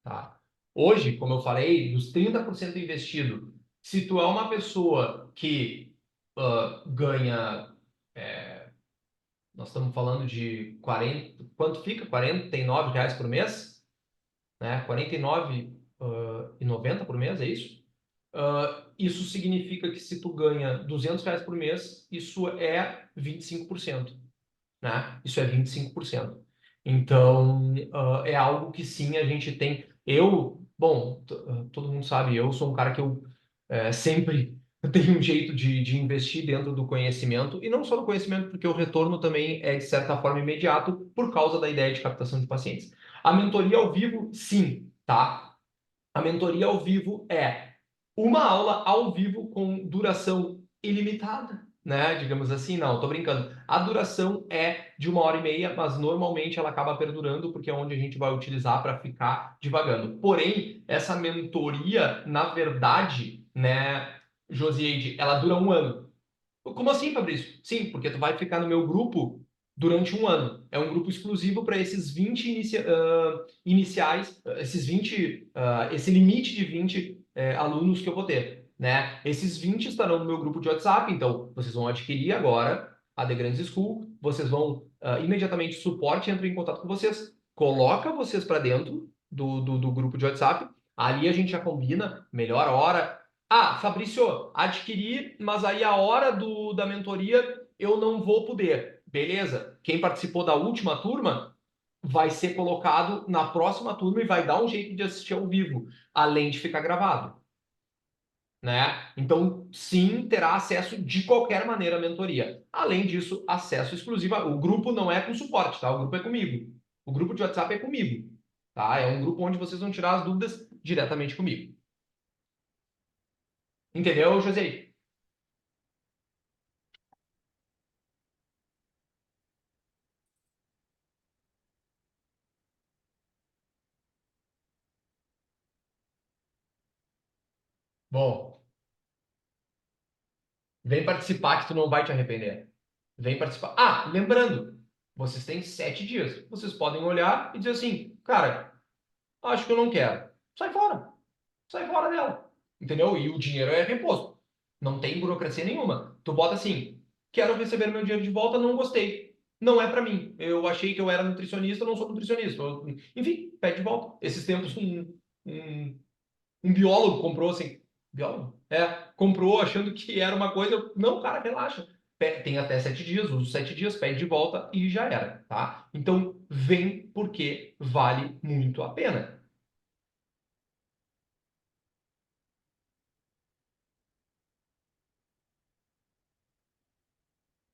tá? Hoje, como eu falei, dos 30% investido, se tu é uma pessoa que ganha, nós estamos falando de 40, quanto fica? R$ 49 por mês, né? 49,90 por mês, é isso? Isso significa que se tu ganha R$ 200 por mês, isso é 25%, né? Isso é 25%. Então, é algo que sim, a gente tem. Bom, todo mundo sabe, eu sou um cara que eu sempre tenho um jeito de investir dentro do conhecimento, e não só do conhecimento, porque o retorno também é, de certa forma, imediato por causa da ideia de captação de pacientes. A mentoria ao vivo, sim, tá? A mentoria ao vivo é uma aula ao vivo com duração ilimitada, né? Digamos assim, não, tô brincando. A duração é de 1 hora e meia, mas normalmente ela acaba perdurando porque é onde a gente vai utilizar para ficar divagando. Porém, essa mentoria, na verdade, né, Josieide, ela dura 1 ano. Como assim, Fabrício? Sim, porque tu vai ficar no meu grupo durante 1 ano. É um grupo exclusivo para esses 20 iniciais, esse limite de 20 alunos que eu vou ter, né? Esses 20 estarão no meu grupo de WhatsApp, então vocês vão adquirir agora a The Grandes School, vocês vão imediatamente, o suporte entra em contato com vocês, coloca vocês para dentro do grupo de WhatsApp, ali a gente já combina melhor hora. Ah, Fabrício, adquirir, mas aí a hora da mentoria eu não vou poder. Beleza? Quem participou da última turma vai ser colocado na próxima turma e vai dar um jeito de assistir ao vivo, além de ficar gravado, né? Então, sim, terá acesso de qualquer maneira à mentoria. Além disso, acesso exclusivo. O grupo não é com suporte, tá? O grupo é comigo. O grupo de WhatsApp é comigo, tá? É um grupo onde vocês vão tirar as dúvidas diretamente comigo. Entendeu, José? Bom, vem participar que tu não vai te arrepender. Vem participar. Ah, lembrando, vocês têm 7 dias. Vocês podem olhar e dizer assim, cara, acho que eu não quero. Sai fora. Sai fora dela. Entendeu? E o dinheiro é reemposto. Não tem burocracia nenhuma. Tu bota assim, quero receber meu dinheiro de volta, não gostei. Não é para mim. Eu achei que eu era nutricionista, eu não sou nutricionista. Enfim, pede de volta. Esses tempos, um um biólogo comprou assim. Biólogo? Comprou achando que era uma coisa. Não, cara, relaxa. Tem até 7 dias, usa os 7 dias, pede de volta e já era, tá? Então, vem porque vale muito a pena.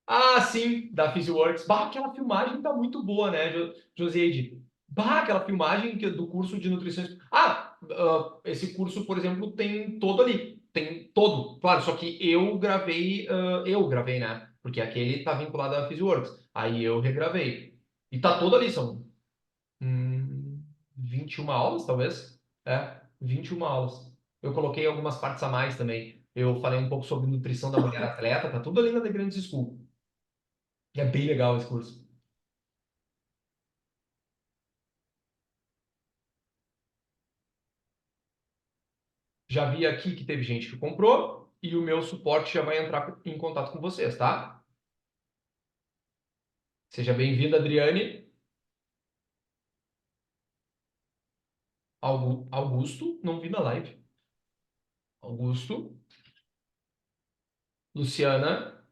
Ah, sim, da Physiworks. Bah, aquela filmagem tá muito boa, né, Joseide? Bah, aquela filmagem do curso de nutrição. Esse curso, por exemplo, tem todo ali. Tem todo, claro, só que eu gravei, né? Porque aquele tá vinculado à Physiworks. Aí eu regravei. E tá todo ali, são 21 aulas, talvez. É, 21 aulas. Eu coloquei algumas partes a mais também. Eu falei um pouco sobre nutrição da mulher atleta, tá tudo ali na The Grandes School. É bem legal esse curso. Já vi aqui que teve gente que comprou e o meu suporte já vai entrar em contato com vocês, tá? Seja bem-vinda, Adriane. Augusto, não vi na live. Augusto, Luciana.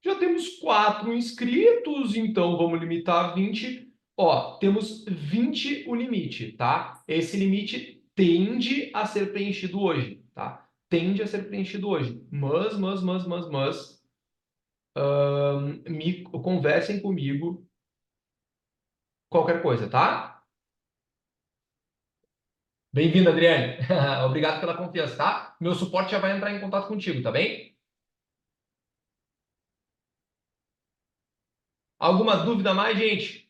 Já temos 4 inscritos, então vamos limitar a 20. Ó, temos 20 o limite, tá? Esse limite tende a ser preenchido hoje, tá? Tende a ser preenchido hoje. Conversem comigo qualquer coisa, tá? Bem-vindo, Adriane. Obrigado pela confiança, tá? Meu suporte já vai entrar em contato contigo, tá bem? Alguma dúvida a mais, gente?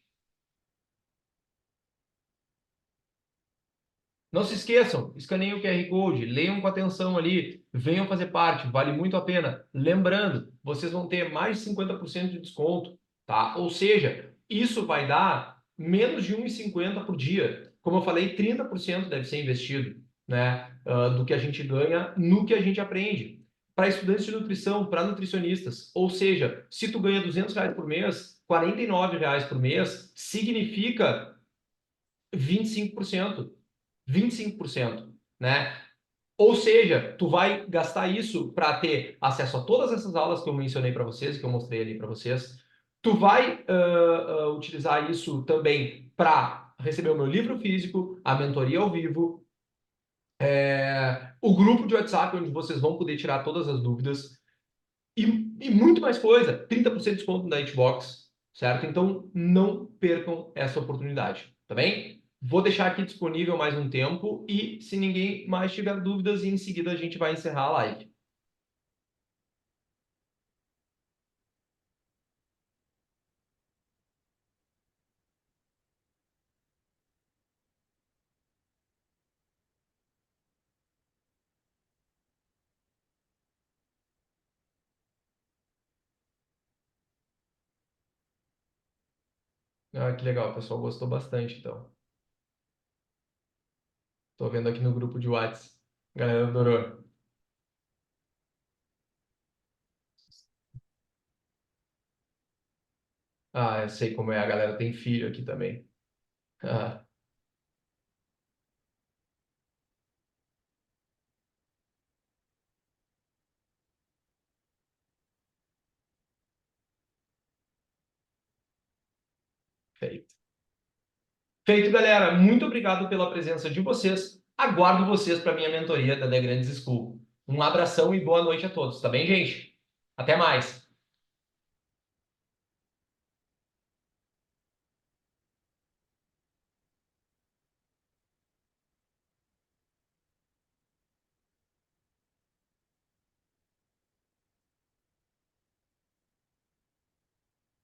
Não se esqueçam, escaneiem o QR Code, leiam com atenção ali, venham fazer parte, vale muito a pena. Lembrando, vocês vão ter mais de 50% de desconto, tá? Ou seja, isso vai dar menos de 1,50 por dia. Como eu falei, 30% deve ser investido, né, do que a gente ganha no que a gente aprende. Para estudantes de nutrição, para nutricionistas. Ou seja, se tu ganha R$ 200 por mês, R$ 49 por mês, significa 25%. 25%, né? Ou seja, tu vai gastar isso para ter acesso a todas essas aulas que eu mencionei para vocês, que eu mostrei ali para vocês. Tu vai utilizar isso também para receber o meu livro físico, a mentoria ao vivo, o grupo de WhatsApp, onde vocês vão poder tirar todas as dúvidas e, e muito mais coisa. 30% de desconto na Hitbox, certo? Então, não percam essa oportunidade, tá bem? Vou deixar aqui disponível mais um tempo e se ninguém mais tiver dúvidas, em seguida a gente vai encerrar a live. Ah, que legal, o pessoal gostou bastante, então. Tô vendo aqui no grupo de WhatsApp. A galera adorou. Ah, eu sei como é, a galera tem filho aqui também. Ah, feito. Feito, galera. Muito obrigado pela presença de vocês. Aguardo vocês para minha mentoria da The Grandes School. Um abração e boa noite a todos, tá bem, gente? Até mais.